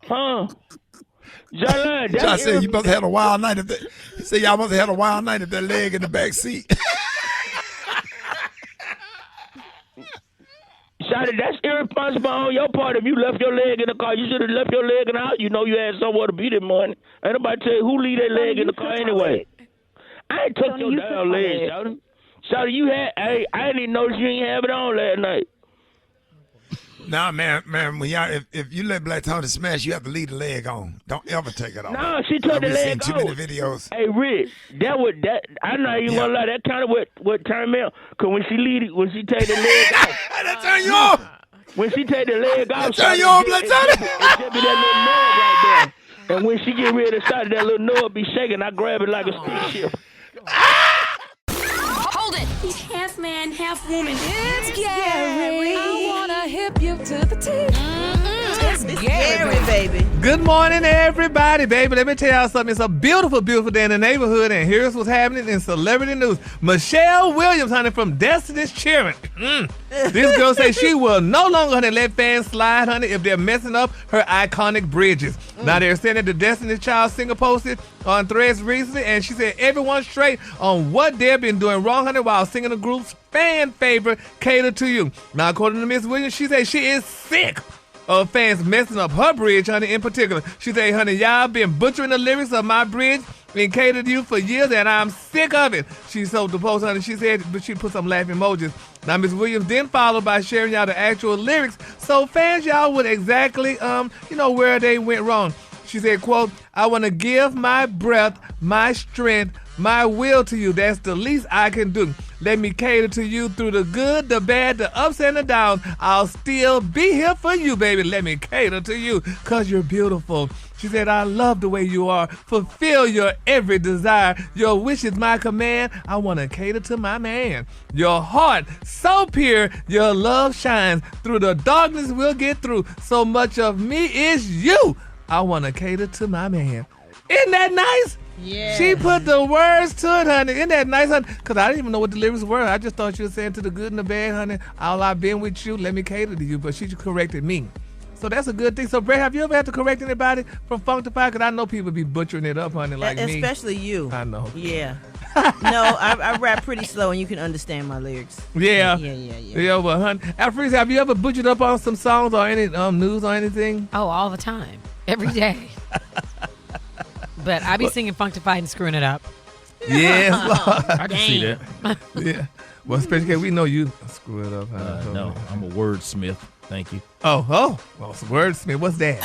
huh? Josh said you must have had a wild night. He said y'all must have had a wild night if that leg in the back seat. Shawty, that's irresponsible on your part. If you left your leg in the car, you should have left your leg in the house. You know you had somewhere to be this morning. Ain't nobody tell you who leave their leg in the car anyway. I ain't took your damn leg, Shawty. Shawty, you had. Hey, I didn't even notice you ain't have it on last night. Nah, man, when y'all, if you let Black Tony smash, you have to leave the leg on. Don't ever take it off. No, she took the leg off. Too many videos. Hey, Rick, I'm not even gonna lie. That kind of what turned me on. Cause when she take the leg off, that turn you on. When she take the leg off, that turn you on, Black Tony. It just be that little nub right there. And when she get ready to start, that little nub be shaking. I grab it like a stick shift. Hold it! He's half man, half woman. It's Gary. I wanna hip you to the teeth. It's Gary, baby. Good morning, everybody, baby. Let me tell y'all something. It's a beautiful, beautiful day in the neighborhood, and here's what's happening in celebrity news. Michelle Williams, honey, from Destiny's Children. This girl says she will no longer, honey, let fans slide, honey, if they're messing up her iconic bridges. Now, they're saying that the Destiny's Child singer posted on Threads recently, and she said everyone's straight on what they've been doing wrong, honey, while singing the group's fan favorite, Cater to You. Now, according to Miss Williams, she said she is sick of fans messing up her bridge, honey, in particular. She said, honey, y'all been butchering the lyrics of my bridge and Cater to You for years, and I'm sick of it. She sold the post, honey. She said, but she put some laughing emojis. Now, Miss Williams then followed by sharing y'all the actual lyrics, so fans y'all would exactly, where they went wrong. She said, quote, I want to give my breath, my strength, my will to you. That's the least I can do. Let me cater to you through the good, the bad, the ups and the downs. I'll still be here for you, baby. Let me cater to you because you're beautiful. She said, I love the way you are. Fulfill your every desire. Your wish is my command. I want to cater to my man. Your heart, so pure, your love shines. Through the darkness we'll get through. So much of me is you. I want to cater to my man. Isn't that nice? Yeah. She put the words to it, honey. Isn't that nice, honey? Because I didn't even know what the lyrics were. I just thought she was saying to the good and the bad, honey, all I've been with you, let me cater to you. But she corrected me. So that's a good thing. So, Brat, have you ever had to correct anybody from Funktify? Because I know people be butchering it up, honey, like me. Especially you. I know. Yeah. No, I rap pretty slow and you can understand my lyrics. Yeah. Yeah, well, honey. Alfreeze, have you ever butchered up on some songs or any news or anything? Oh, all the time. Every day. But I be singing Funktify and screwing it up. Yes, I can see that. Yeah. Well, especially because we know you screw it up. No, I'm a wordsmith. Thank you. Oh, well, wordsmith. What's that?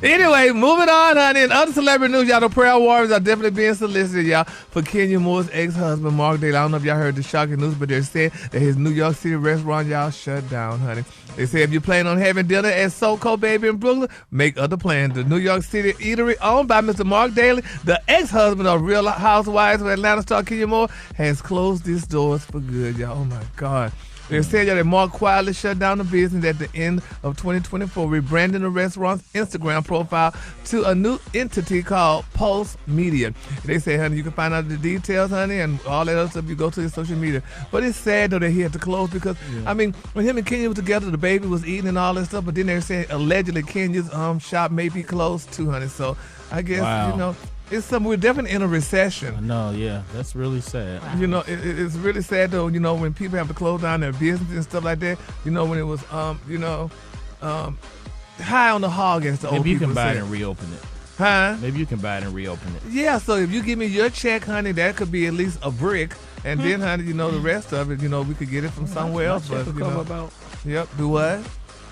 Anyway, moving on, honey. In other celebrity news, y'all, the prayer warriors are definitely being solicited, y'all, for Kenya Moore's ex-husband, Mark Daly. I don't know if y'all heard the shocking news, but they're saying that his New York City restaurant, y'all, shut down, honey. They say if you're planning on having dinner at SoCo, baby, in Brooklyn, make other plans. The New York City eatery owned by Mr. Mark Daly, the ex-husband of Real Housewives of Atlanta star Kenya Moore, has closed its doors for good, y'all. Oh, my God. They said that Mark quietly shut down the business at the end of 2024, rebranding the restaurant's Instagram profile to a new entity called Pulse Media. They say, honey, you can find out the details, honey, and all that other stuff. You go to his social media. But it's sad, though, that he had to close because, I mean, when him and Kenya were together, the baby was eating and all that stuff. But then they're saying allegedly Kenya's shop may be closed too, honey. So I guess, it's something. We're definitely in a recession. No, yeah, that's really sad. Wow. It's really sad though. When people have to close down their business and stuff like that. When it was, high on the hog, as the old people say. Maybe you can buy it and reopen it. Huh? Maybe you can buy it and reopen it. Yeah. So if you give me your check, honey, that could be at least a brick, and then, honey, the rest of it, we could get it from somewhere else. But about. Yep. Do what?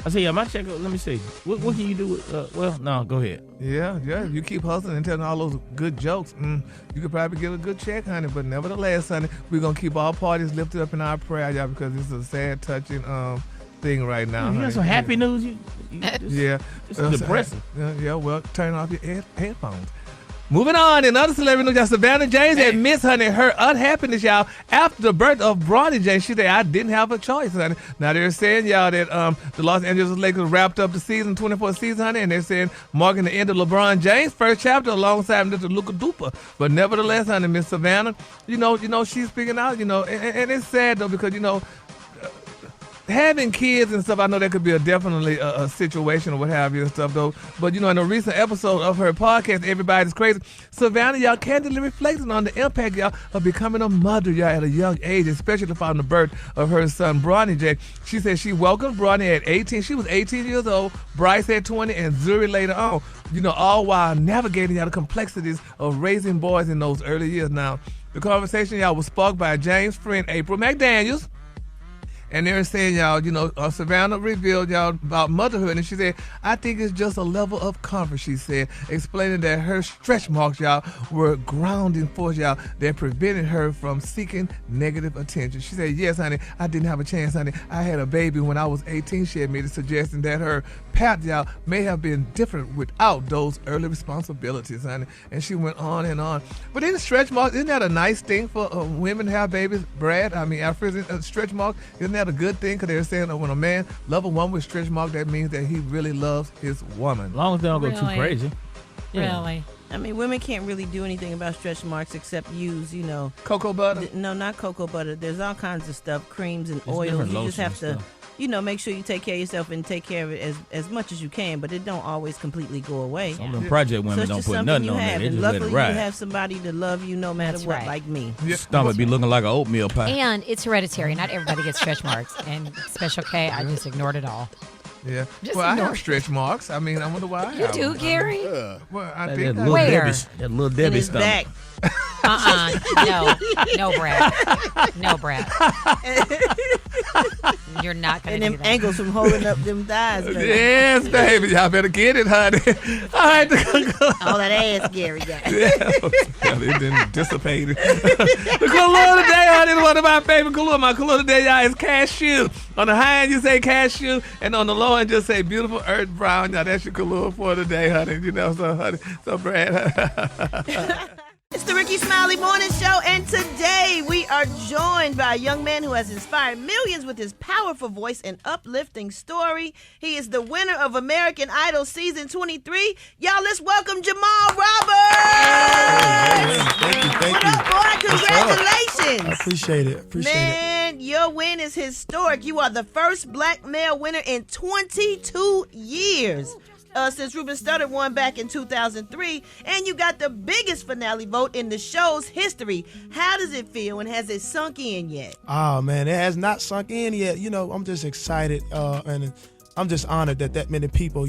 I say, yeah, my check. Let me see. What can you do with? No, go ahead. Yeah. You keep hustling and telling all those good jokes. You could probably get a good check, honey. But nevertheless, honey, we're gonna keep all parties lifted up in our prayer, y'all, because this is a sad, touching thing right now. You got some happy news. It's depressing. Yeah. Well, turn off your headphones. Moving on, in other celebrity news, y'all, Savannah James admits, honey, her unhappiness, y'all, after the birth of Bronny James. She said, I didn't have a choice, honey. Now, they're saying, y'all, that the Los Angeles Lakers wrapped up the 24 season, honey, and they're saying marking the end of LeBron James' first chapter alongside Mr. Luka Duper. But nevertheless, honey, Miss Savannah, she's speaking out, and it's sad, though, because, having kids and stuff, I know that could be definitely a situation or what have you and stuff, though. But, in a recent episode of her podcast, Everybody's Crazy, Savannah, y'all, candidly reflecting on the impact, y'all, of becoming a mother, y'all, at a young age, especially following the birth of her son, Bronny J. She said she welcomed Bronny at 18. She was 18 years old, Bryce at 20, and Zuri later on. All while navigating the complexities of raising boys in those early years. Now, the conversation, y'all, was sparked by James' friend, April McDaniels. And they were saying, y'all, Savannah revealed, y'all, about motherhood. And she said, I think it's just a level of comfort, she said, explaining that her stretch marks, y'all, were grounding force, y'all, that prevented her from seeking negative attention. She said, yes, honey, I didn't have a chance, honey. I had a baby when I was 18, she admitted, suggesting that her path, y'all, may have been different without those early responsibilities, honey. And she went on and on. But in stretch marks, isn't that a nice thing for women to have babies? Brad, our stretch mark, isn't that a good thing? Because they're saying that when a man loves a woman with stretch mark, that means that he really loves his woman. As long as they don't go too crazy. Yeah. Really? I mean, women can't really do anything about stretch marks except use, cocoa butter? No, not cocoa butter. There's all kinds of stuff, creams and oils. You just have to, make sure you take care of yourself and take care of it as much as you can, but it don't always completely go away. Some of them project women don't put nothing on there. They just let it ride. You have somebody to love you no matter what, like me. Your stomach be looking like an oatmeal pie. And it's hereditary. Not everybody gets stretch marks. And Special K, I just ignored it all. Yeah. I have stretch marks. I mean, I wonder why I have do, Gary? Well, I think that Where? That little Debbie stomach. No, Brat. No, Brat. You're not going to do them ankles from holding up them thighs, baby. Yes, baby. Y'all better get it, honey. All that ass Gary got. It didn't dissipate. The color today, honey, one of my favorite color. My color today, y'all, is cashew. On the high end, you say cashew, and on the low end, just say beautiful earth brown. Y'all, that's your color for today, honey. So Brad. It's the Rickey Smiley Morning Show, and today we are joined by a young man who has inspired millions with his powerful voice and uplifting story. He is the winner of American Idol Season 23. Y'all, let's welcome Jamal Roberts! Thank What you. up, boy? Congratulations! I appreciate it. Man, your win is historic. You are the first black male winner in 22 years. Since Ruben Studdard won back in 2003, and you got the biggest finale vote in the show's history. How does it feel, and has it sunk in yet? Oh, man, it has not sunk in yet. I'm just excited, and I'm just honored that many people,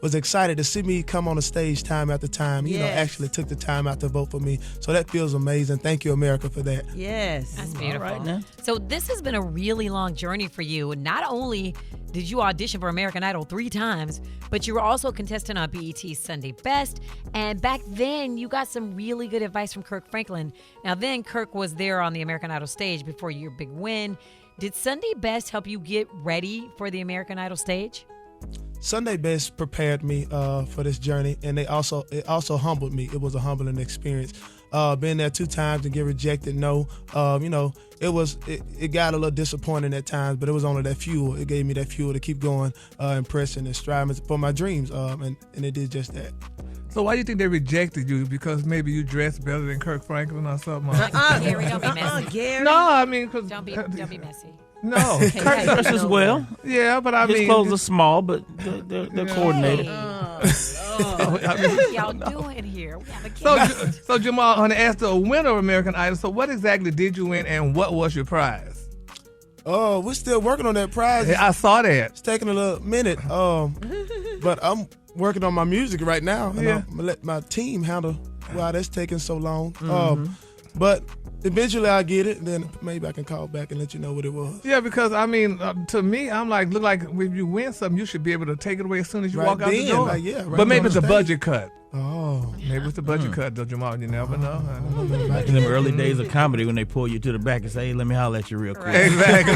was excited to see me come on the stage time after time, actually took the time out to vote for me. So that feels amazing. Thank you, America, for that. Yes. That's beautiful. All right, now. So this has been a really long journey for you. Not only did you audition for American Idol 3 times, but you were also a contestant on BET's Sunday Best. And back then, you got some really good advice from Kirk Franklin. Now then, Kirk was there on the American Idol stage before your big win. Did Sunday Best help you get ready for the American Idol stage? Sunday Best prepared me for this journey, and it also humbled me. It was a humbling experience. Been there 2 times and get rejected, it got a little disappointing at times, but it was only that fuel. It gave me that fuel to keep going, and pressing and striving for my dreams, and it did just that. So why do you think they rejected you? Because maybe you dressed better than Kirk Franklin or something? Gary, don't be messy. Gary. No, I mean, cause Don't be messy. no. Kirk dresses well. Yeah, but I His mean, clothes are small, but they're coordinated. Y'all doing here? We have a kid. So Jamal, honey, as the winner of American Idol, so what exactly did you win, and what was your prize? Oh, we're still working on that prize. Yeah, I saw that. It's taking a little minute, but I'm working on my music right now, and I'm gonna let my team handle why that's taking so long. But eventually I'll get it, and then maybe I can call back and let you know what it was. Yeah, because I mean, to me, I'm like, look like if you win something, you should be able to take it away as soon as you walk out the door. But maybe it's a budget cut. Oh, maybe it's a budget cut, though, Jamal. You never know. Back in them early days of comedy, when they pull you to the back and say, "Hey, let me holler at you real quick." Exactly.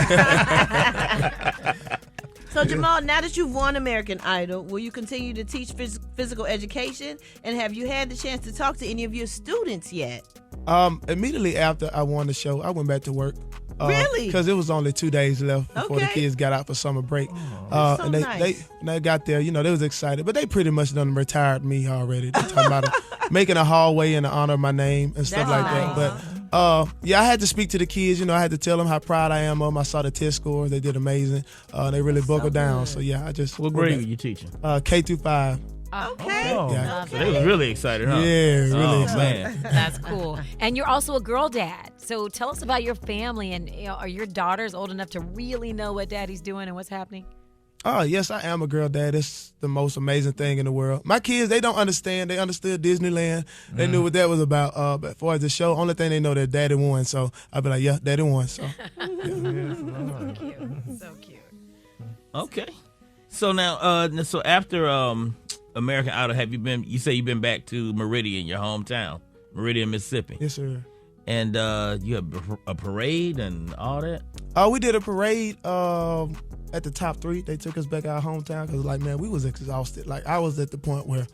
So, Jamal, now that you've won American Idol, will you continue to teach physical education? And have you had the chance to talk to any of your students yet? Immediately after I won the show, I went back to work. Really? Because it was only 2 days left before the kids got out for summer break. And they got there, they was excited, but they pretty much done retired me already. They're talking about making a hallway in the honor of my name and stuff like that. Yeah, I had to speak to the kids. You know, I had to tell them how proud I am of them. I saw the test scores; they did amazing. They really buckled down. So yeah, I just. What grade were you teaching? K through 5. Okay. Oh, Yeah. so they was really excited, huh? Yeah, really excited. Man. That's cool. And you're also a girl dad. So tell us about your family, and are your daughters old enough to really know what daddy's doing and what's happening? Oh, yes, I am a girl dad. It's the most amazing thing in the world. My kids, they don't understand. They understood Disneyland. They knew what that was about. But as far as the show, only thing they know that daddy won. So I'll be like, yeah, daddy won. So, So cute. So cute. Okay. So now, so after American Idol, have you been? You say you've been back to Meridian, your hometown, Meridian, Mississippi. Yes, sir. And you have a parade and all that. We did a parade at the top 3. They took us back our hometown because, like, man, we was exhausted. Like, I was at the point where,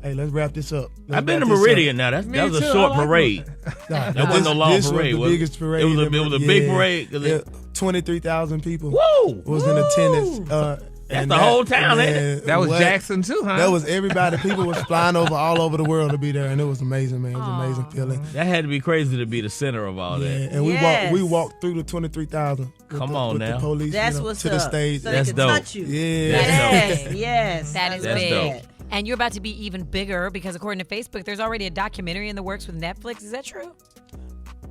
hey, let's wrap this up. I've been to Meridian now. That was a short parade. That wasn't no long parade. Was the biggest parade. It was a big parade. Yeah, 23,000 people. Woo! Was in attendance. That's the whole town, ain't it? That was Jackson too, huh? That was everybody. People was flying over all over the world to be there, and it was amazing, man. It was an amazing feeling. That had to be crazy to be the center of all that. And we walked through the 23,000. Come on now. The police, That's what's to up. the stage. So That's they can dope. touch you. Yeah. Yes. That is That's big. dope. And you're about to be even bigger because according to Facebook, there's already a documentary in the works with Netflix. Is that true?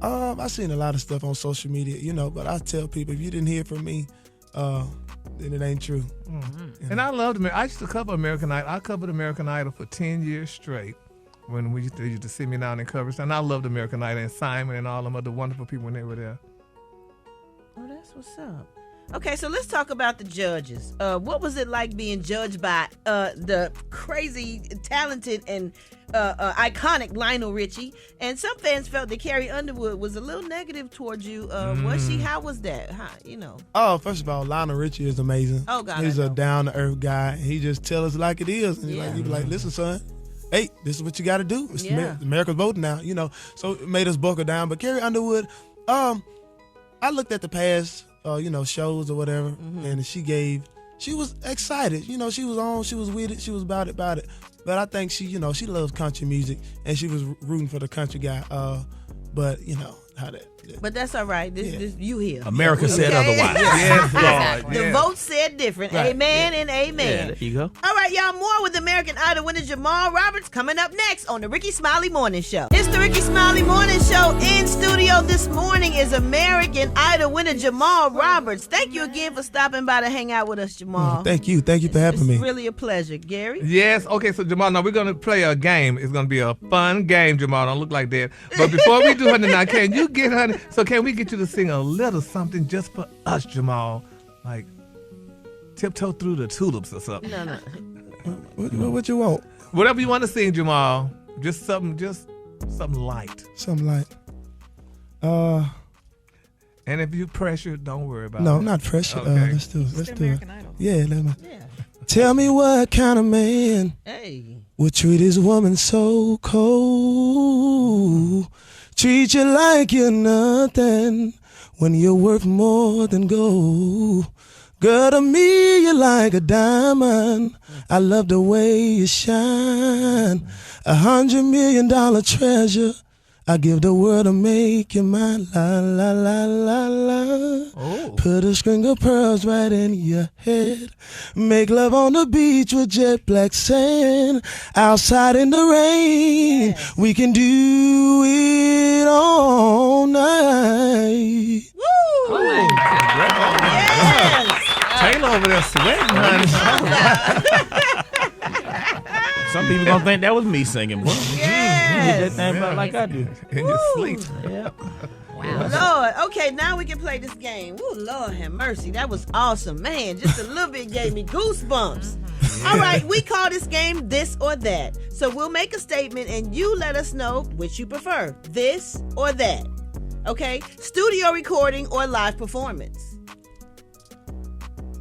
I've seen a lot of stuff on social media, but I tell people, if you didn't hear from me, then it ain't true. Mm-hmm. And I loved I used to cover American Idol. I covered American Idol for 10 years straight when they used to sit me down and cover. And I loved American Idol and Simon and all them other wonderful people when they were there. Oh, that's what's up. Okay, so let's talk about the judges. What was it like being judged by the crazy, talented, and iconic Lionel Richie? And some fans felt that Carrie Underwood was a little negative towards you. Was she? How was that? Oh, first of all, Lionel Richie is amazing. Oh, God, he's a down-to-earth guy. He just tell us like it is. And you be like, listen, son. Hey, this is what you got to do. It's America's voting now, So it made us buckle down. But Carrie Underwood, I looked at the past, shows or whatever, and she was excited. She was on, she was with it, she was about it. But I think she loves country music, and she was rooting for the country guy. But how that. But that's all right. This you here. America said otherwise. Yes, Lord. The vote said different. Right. Amen and amen. Yeah, there you go. All right, y'all. More with American Idol winner Jamal Roberts coming up next on the Rickey Smiley Morning Show. It's the Rickey Smiley Morning Show. In studio this morning is American Idol winner Jamal Roberts. Thank you again for stopping by to hang out with us, Jamal. Thank you for having me. It's really a pleasure, Gary. Yes. Okay, so Jamal, now we're going to play a game. It's going to be a fun game, Jamal. Don't look like that. But before we do, honey, now, can you get, honey, so can we get you to sing a little something just for us, Jamal? Like, tiptoe through the tulips or something. No. What you want? Whatever you want to sing, Jamal. Just something light. Something light. And if you pressure, don't worry about it. No, I'm not pressured. Okay. Let's do it. Idol. Yeah, Tell me what kind of man would treat his woman so cold, treat you like you're nothing when you're worth more than gold. Girl, to me, you're like a diamond. I love the way you shine. $100 million treasure. I give the world to make you mine. La, la, la, la, la. Oh. Put a string of pearls right in your head. Make love on the beach with jet black sand. Outside in the rain. Yes. We can do it all night. Woo! Oh my God. Yes. Taylor over there sweating, honey. Some people gonna think that was me singing, boy. Yes. You did that thing about like I do. In your sleep. Yeah. Wow. Lord. Okay, now we can play this game. Woo, Lord have mercy. That was awesome. Man, just a little bit gave me goosebumps. All right, we call this game This or That. So we'll make a statement and you let us know which you prefer, this or that. Okay? Studio recording or live performance?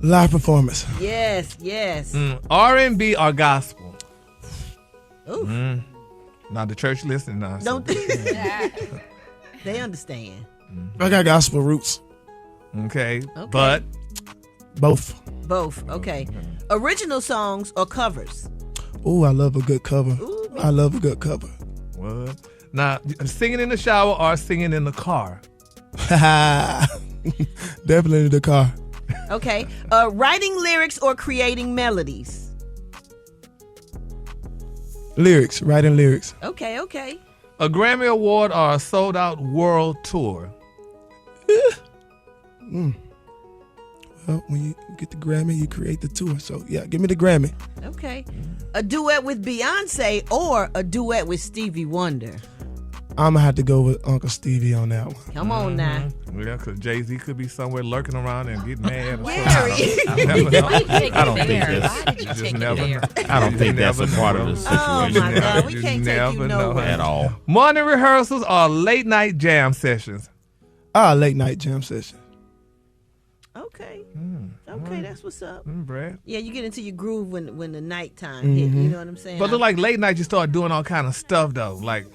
Live performance. Yes. R&B or gospel? Ooh. Now the church listening now. Don't they understand? I got gospel roots. Okay. But both. Okay. Original songs or covers? Ooh, I love a good cover. Ooh, I love a good cover. What? Now, singing in the shower or singing in the car? Definitely in the car. Okay. Writing lyrics or creating melodies? Lyrics, writing lyrics. Okay. A Grammy Award or a sold-out world tour? Well, when you get the Grammy, you create the tour. So, yeah, give me the Grammy. Okay. A duet with Beyonce or a duet with Stevie Wonder? I'm going to have to go with Uncle Stevie on that one. Come on now. Yeah, because Jay-Z could be somewhere lurking around and get mad. Or Gary. I don't think I don't think that's a part of the situation. Oh, my God. We can't take you nowhere. At all. Morning rehearsals or late-night jam sessions? Late night jam session. Okay. Okay, that's what's up. Brat. Yeah, you get into your groove when the nighttime hit. You know what I'm saying? But look like late night, you start doing all kind of stuff, though. Like,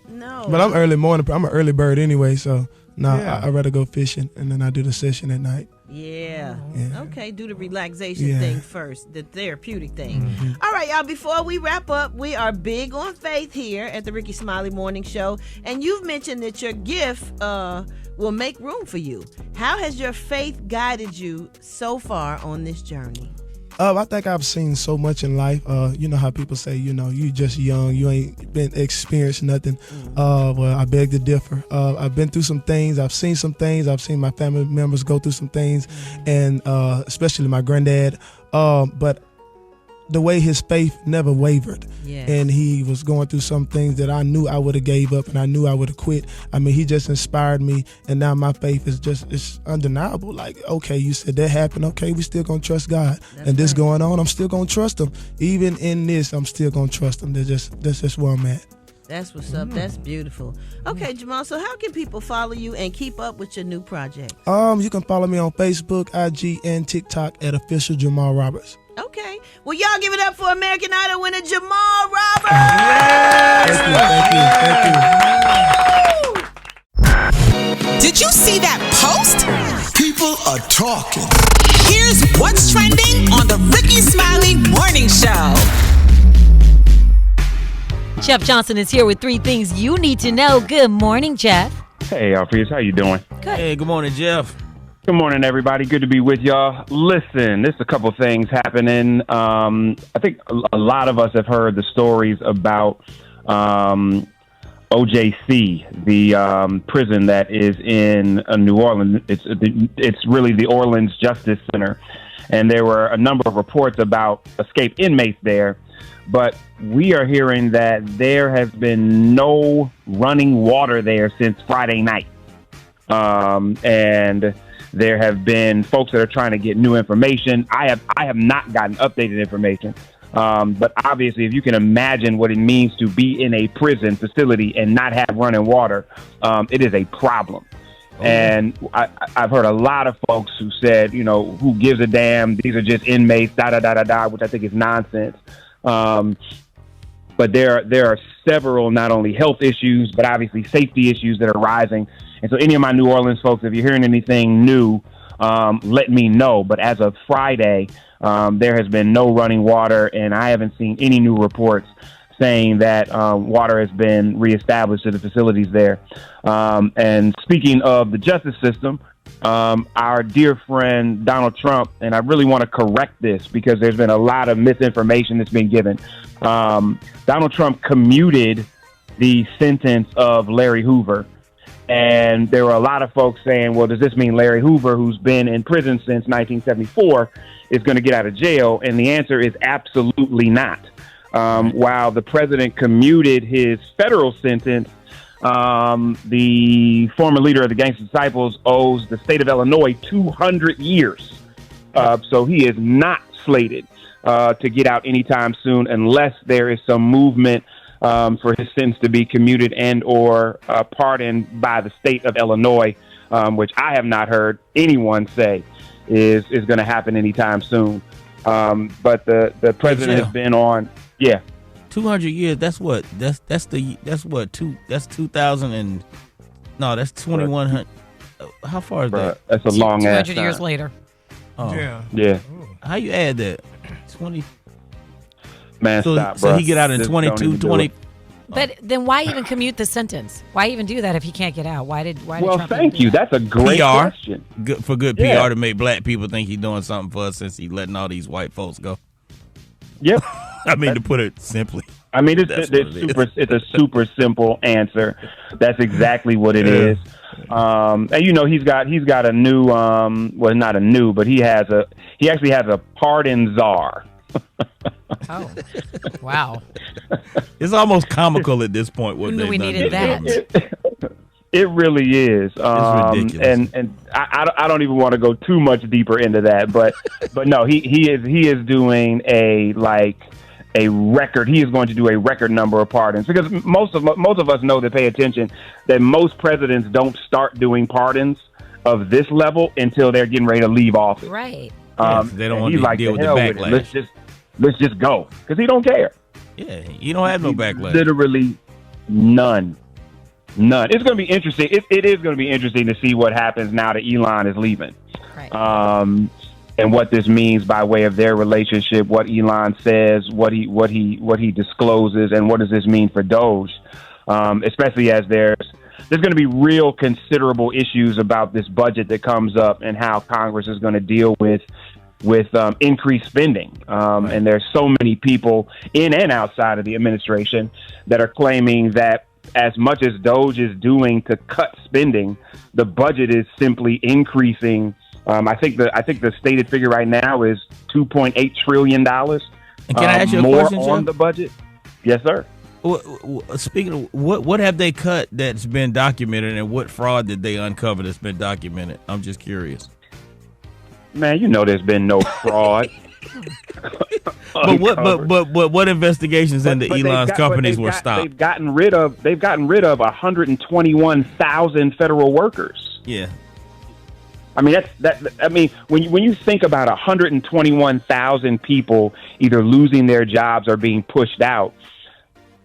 no. But I'm early morning. I'm an early bird anyway, so Yeah. I'd rather go fishing, and then I do the session at night. Yeah. Yeah. Okay, do the relaxation Yeah. thing first, the therapeutic thing. All right, y'all, before we wrap up, we are big on faith here at the Rickey Smiley Morning Show. And you've mentioned that your gift will make room for you. How has your faith guided you so far on this journey? I think I've seen so much in life. You know how people say, you just young, you ain't been experienced nothing. Well, I beg to differ. I've been through some things. I've seen some things. I've seen my family members go through some things, and especially my granddad. But the way his faith never wavered. Yes. And he was going through some things that I knew I would have gave up and I knew I would have quit. I mean, he just inspired me, and now my faith is it's undeniable. Like, okay, you said that happened. Okay, we still gonna trust God. And this going on, I'm still gonna trust him. Even in this, I'm still gonna trust him. That's just where I'm at. That's what's up. That's beautiful. Okay, Jamal, so how can people follow you and keep up with your new project? You can follow me on Facebook, IG, and TikTok at official Jamal Roberts. Okay. Well, y'all give it up for American Idol winner Jamal Roberts. Yes. Thank you. Did you see that post? People are talking. Here's what's trending on the Rickey Smiley Morning Show. Jeff Johnson is here with 3 things you need to know. Good morning, Jeff. Hey, Alpheus, how you doing? Good. Hey, good morning, Jeff. Good morning, everybody. Good to be with y'all. Listen, there's a couple things happening. I think a lot of us have heard the stories about OJC, the prison that is in New Orleans. It's really the Orleans Justice Center. And there were a number of reports about escaped inmates there. But we are hearing that there has been no running water there since Friday night. And there have been folks that are trying to get new information. I have not gotten updated information. But obviously, if you can imagine what it means to be in a prison facility and not have running water, it is a problem. And I've heard a lot of folks who said, who gives a damn? These are just inmates, da-da-da-da-da, which I think is nonsense. But there are several, not only health issues, but obviously safety issues that are rising. And so any of my New Orleans folks, if you're hearing anything new, let me know. But as of Friday, there has been no running water, and I haven't seen any new reports saying that water has been reestablished to the facilities there. And speaking of the justice system, our dear friend Donald Trump, and I really want to correct this because there's been a lot of misinformation that's been given. Donald Trump commuted the sentence of Larry Hoover. And there were a lot of folks saying, well, does this mean Larry Hoover, who's been in prison since 1974, is going to get out of jail? And the answer is absolutely not. While the president commuted his federal sentence, the former leader of the Gangster Disciples owes the state of Illinois 200 years. So he is not slated to get out anytime soon unless there is some movement for his sentence to be commuted and or pardoned by the state of Illinois, which I have not heard anyone say is going to happen anytime soon. But the president has been on, 200 years. That's what? That's 2000 and no, that's 2100. How far is that? That's a long ass 200 years later. Oh. Yeah. How you add that? 20. Man, so, stop, so bro. he get out in Just 22, 20. But then why even commute the sentence? Why even do that if he can't get out? Why did Well, Trump thank you. That's a great PR. question. Good PR to make black people think he's doing something for us since he's letting all these white folks go. Yep. I mean, to put it simply. I mean, it's a super simple answer. That's exactly what it is. And he's got a new well, not a new, but he actually has a pardon czar. Oh, wow! It's almost comical at this point. What we needed that. It really is. It's ridiculous. And I don't even want to go too much deeper into that, but no, he is doing a record. He is going to do a record number of pardons, because most of us know, that pay attention, that most presidents don't start doing pardons of this level until they're getting ready to leave office. Right. They don't want to deal with the backlash. Let's just go, because he don't care. Yeah, you don't have no backlash. Literally none. It's going to be interesting. It is going to be interesting to see what happens now that Elon is leaving. Right. And what this means by way of their relationship, what Elon says, what he discloses, and what does this mean for Doge? Especially as there's going to be real considerable issues about this budget that comes up, and how Congress is going to deal with increased spending. And there's so many people in and outside of the administration that are claiming that as much as Doge is doing to cut spending, the budget is simply increasing. I think the stated figure right now is $2.8 trillion. And can I ask you a more question, on Jeff? the budget? Yes, sir. Speaking of what have they cut that's been documented, and what fraud did they uncover that's been documented? I'm just curious. Man, there's been no fraud. But what investigations into Elon's companies were stopped? They've gotten rid of 121,000 federal workers. Yeah. I mean, when you think about 121,000 people either losing their jobs or being pushed out,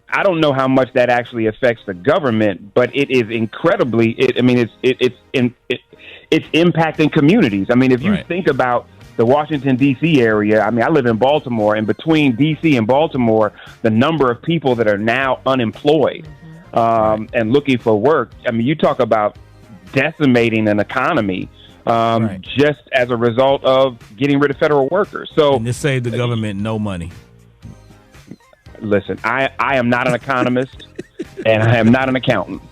I don't know how much that actually affects the government, but it is incredibly. It's impacting communities. I mean, if you think about the Washington, D.C. area, I mean, I live in Baltimore, and between D.C. and Baltimore, the number of people that are now unemployed and looking for work, I mean, you talk about decimating an economy just as a result of getting rid of federal workers. So, and this saved the government no money. Listen, I am not an economist, and I am not an accountant.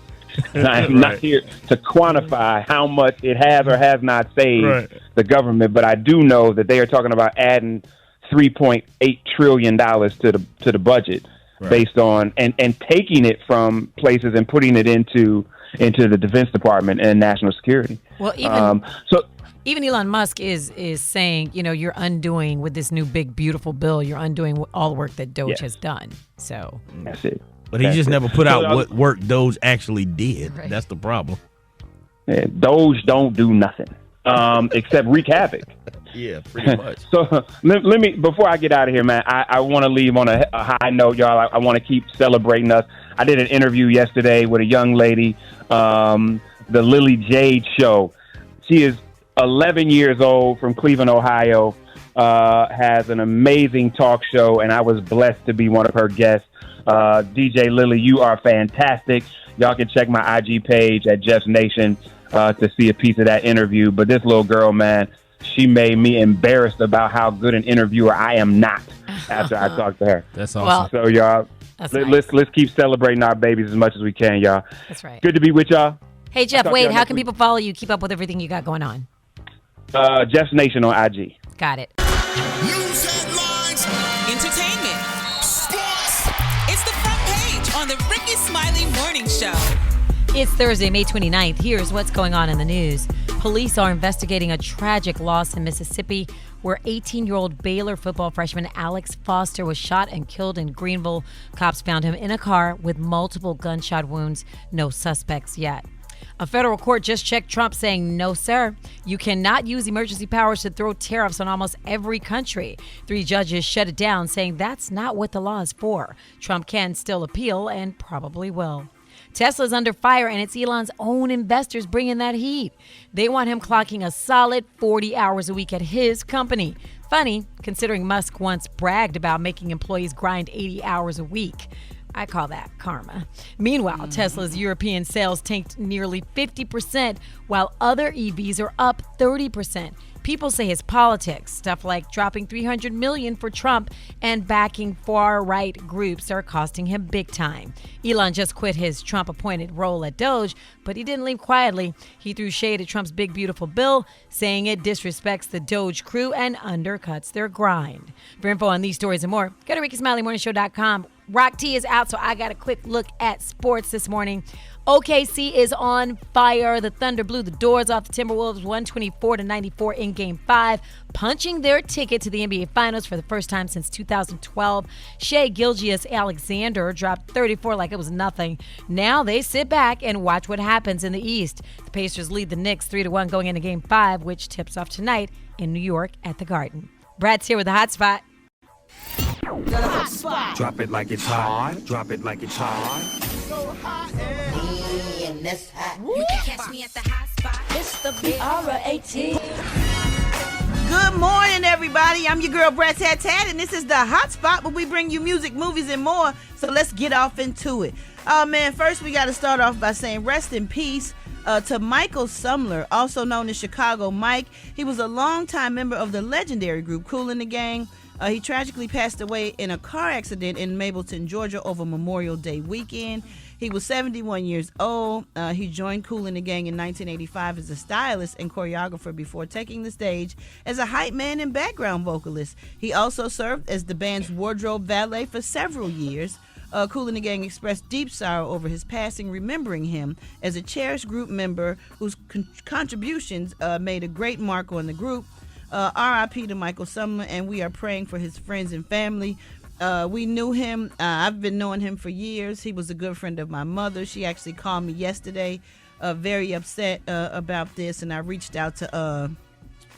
I am not here to quantify how much it has or has not saved the government, but I do know that they are talking about adding $3.8 trillion to the budget based on and taking it from places and putting it into the Defense Department and national security. Well, even Elon Musk is saying, you're undoing with this new big beautiful bill. You're undoing all the work that Doge has done. So that's it. But he just never put out what work Doge actually did. Right. That's the problem. Yeah, Doge don't do nothing except wreak havoc. Yeah, pretty much. So let me, before I get out of here, man, I want to leave on a high note, y'all. I want to keep celebrating us. I did an interview yesterday with a young lady, the Lily Jade Show. She is 11 years old, from Cleveland, Ohio, has an amazing talk show, and I was blessed to be one of her guests. DJ Lily, you are fantastic. Y'all can check my IG page at Jeff's Nation to see a piece of that interview. But this little girl, man, she made me embarrassed about how good an interviewer I am not after I talked to her. That's awesome. So, y'all, let's keep celebrating our babies as much as we can, y'all. That's right. Good to be with y'all. Hey, Jeff, wait, how can people follow you, keep up with everything you got going on? Jeff's Nation on IG. Got it. News headlines, entertainment, sports. It's the front page on the Rickey Smiley Morning Show. It's Thursday, May 29th. Here's what's going on in the news. Police are investigating a tragic loss in Mississippi where 18-year-old Baylor football freshman Alex Foster was shot and killed in Greenville. Cops found him in a car with multiple gunshot wounds. No suspects yet. A federal court just checked Trump, saying, no, sir, you cannot use emergency powers to throw tariffs on almost every country. 3 judges shut it down, saying that's not what the law is for. Trump can still appeal and probably will. Tesla's under fire, and it's Elon's own investors bringing that heat. They want him clocking a solid 40 hours a week at his company. Funny, considering Musk once bragged about making employees grind 80 hours a week. I call that karma. Meanwhile, Tesla's European sales tanked nearly 50%, while other EVs are up 30%. People say his politics, stuff like dropping $300 million for Trump and backing far-right groups, are costing him big time. Elon just quit his Trump-appointed role at Doge, but he didn't leave quietly. He threw shade at Trump's big, beautiful bill, saying it disrespects the Doge crew and undercuts their grind. For info on these stories and more, go to RickySmileyMorningShow.com. Rock T is out, so I got a quick look at sports this morning. OKC is on fire. The Thunder blew the doors off the Timberwolves 124-94 in Game 5, punching their ticket to the NBA Finals for the first time since 2012. Shai Gilgeous-Alexander dropped 34 like it was nothing. Now they sit back and watch what happens in the East. The Pacers lead the Knicks 3-1 going into Game 5, which tips off tonight in New York at the Garden. Brad's here with the hot spot. The hot spot. Drop it like it's hot. Drop it like it's hot. So hot and that's hot. You can catch me at the hot spot. It's the BR18. Good morning, everybody. I'm your girl, Brat Tat Tat, and this is the hot spot where we bring you music, movies, and more. So let's get off into it. Oh, man, first we got to start off by saying rest in peace to Michael Sumler, also known as Chicago Mike. He was a longtime member of the legendary group Kool and the Gang. He tragically passed away in a car accident in Mableton, Georgia over Memorial Day weekend. He was 71 years old. He joined Kool and the Gang in 1985 as a stylist and choreographer before taking the stage as a hype man and background vocalist. He also served as the band's wardrobe valet for several years. Kool and the Gang expressed deep sorrow over his passing, remembering him as a cherished group member whose contributions made a great mark on the group. R.I.P. to Michael Sumler, and we are praying for his friends and family. We knew him. I've been knowing him for years. He was a good friend of my mother. She actually called me yesterday, very upset about this, and I reached out to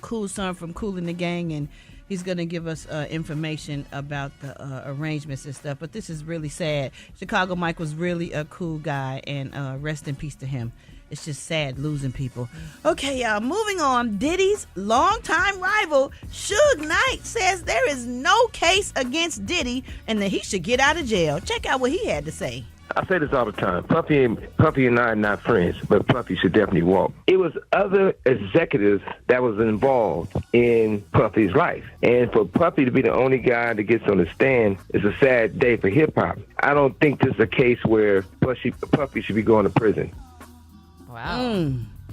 Kool's son from Kool and the Gang, and he's going to give us information about the arrangements and stuff. But this is really sad. Chicago Mike was really a cool guy, and rest in peace to him. It's just sad losing people. Okay, y'all, moving on. Diddy's longtime rival, Suge Knight, says there is no case against Diddy and that he should get out of jail. Check out what he had to say. I say this all the time. Puffy and I are not friends, but Puffy should definitely walk. It was other executives that was involved in Puffy's life. And for Puffy to be the only guy that gets on the stand is a sad day for hip-hop. I don't think this is a case where Puffy should be going to prison. Wow.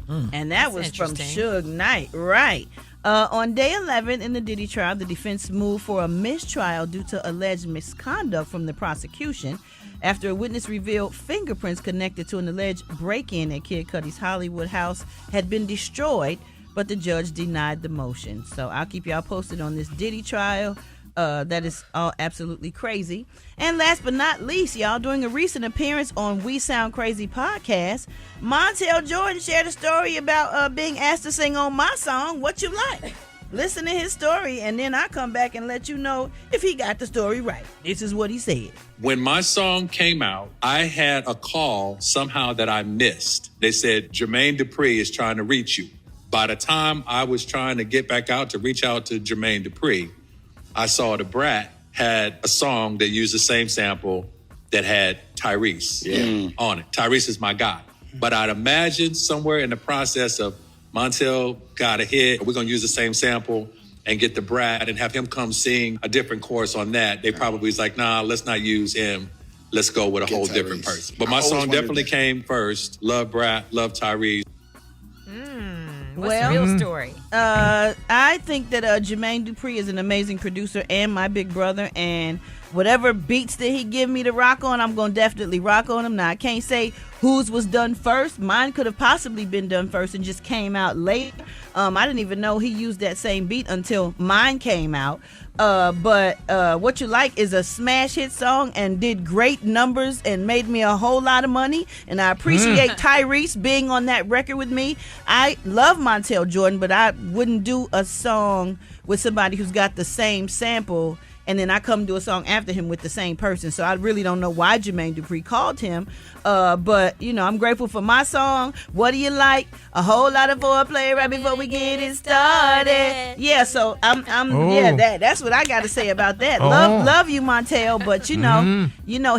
And that was from Suge Knight, right. On day 11 in the Diddy trial, the defense moved for a mistrial due to alleged misconduct from the prosecution after a witness revealed fingerprints connected to an alleged break-in at Kid Cudi's Hollywood house had been destroyed, but the judge denied the motion. So I'll keep y'all posted on this Diddy trial. That is all absolutely crazy. And last but not least, y'all, during a recent appearance on We Sound Crazy podcast, Montel Jordan shared a story about being asked to sing on my song, What You Like. Listen to his story, and then I come back and let you know if he got the story right. This is what he said. When my song came out, I had a call somehow that I missed. They said, Jermaine Dupri is trying to reach you. By the time I was trying to get back out to reach out to Jermaine Dupri, I saw the Brat had a song that used the same sample that had Tyrese on it. Tyrese is my guy. But I'd imagine somewhere in the process of Montel got a hit, we're going to use the same sample and get the Brat and have him come sing a different chorus on that. They probably was like, nah, let's not use him. Let's go with a whole different person. But my song definitely came first. Love Brat, love Tyrese. What's the real story? I think that Jermaine Dupri is an amazing producer and my big brother, and whatever beats that he give me to rock on, I'm going to definitely rock on them. Now, I can't say whose was done first. Mine could have possibly been done first and just came out late. I didn't even know he used that same beat until mine came out. But What You Like is a smash hit song and did great numbers and made me a whole lot of money. And I appreciate Tyrese being on that record with me. I love Montel Jordan, but I wouldn't do a song with somebody who's got the same sample and then I come do a song after him with the same person. So I really don't know why Jermaine Dupri called him. But I'm grateful for my song. What do you like? A whole lot of foreplay right before we get it started. Yeah, so that's what I got to say about that. Love you, Montel, but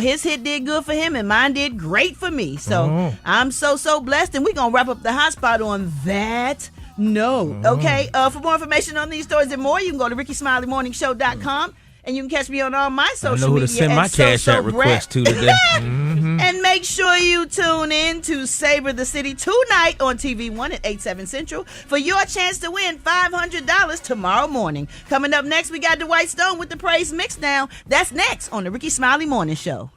his hit did good for him and mine did great for me. So I'm so blessed, and we're gonna wrap up the hot spot on that. Okay. For more information on these stories and more, you can go to RickeySmileyMorningShow.com. And you can catch me on all my social media. I know who to send my Cash App request to today. And make sure you tune in to Savor the City tonight on TV1 at 8/7 Central for your chance to win $500 tomorrow morning. Coming up next, we got Dwight Stone with the Praise Mix Down. That's next on the Rickey Smiley Morning Show.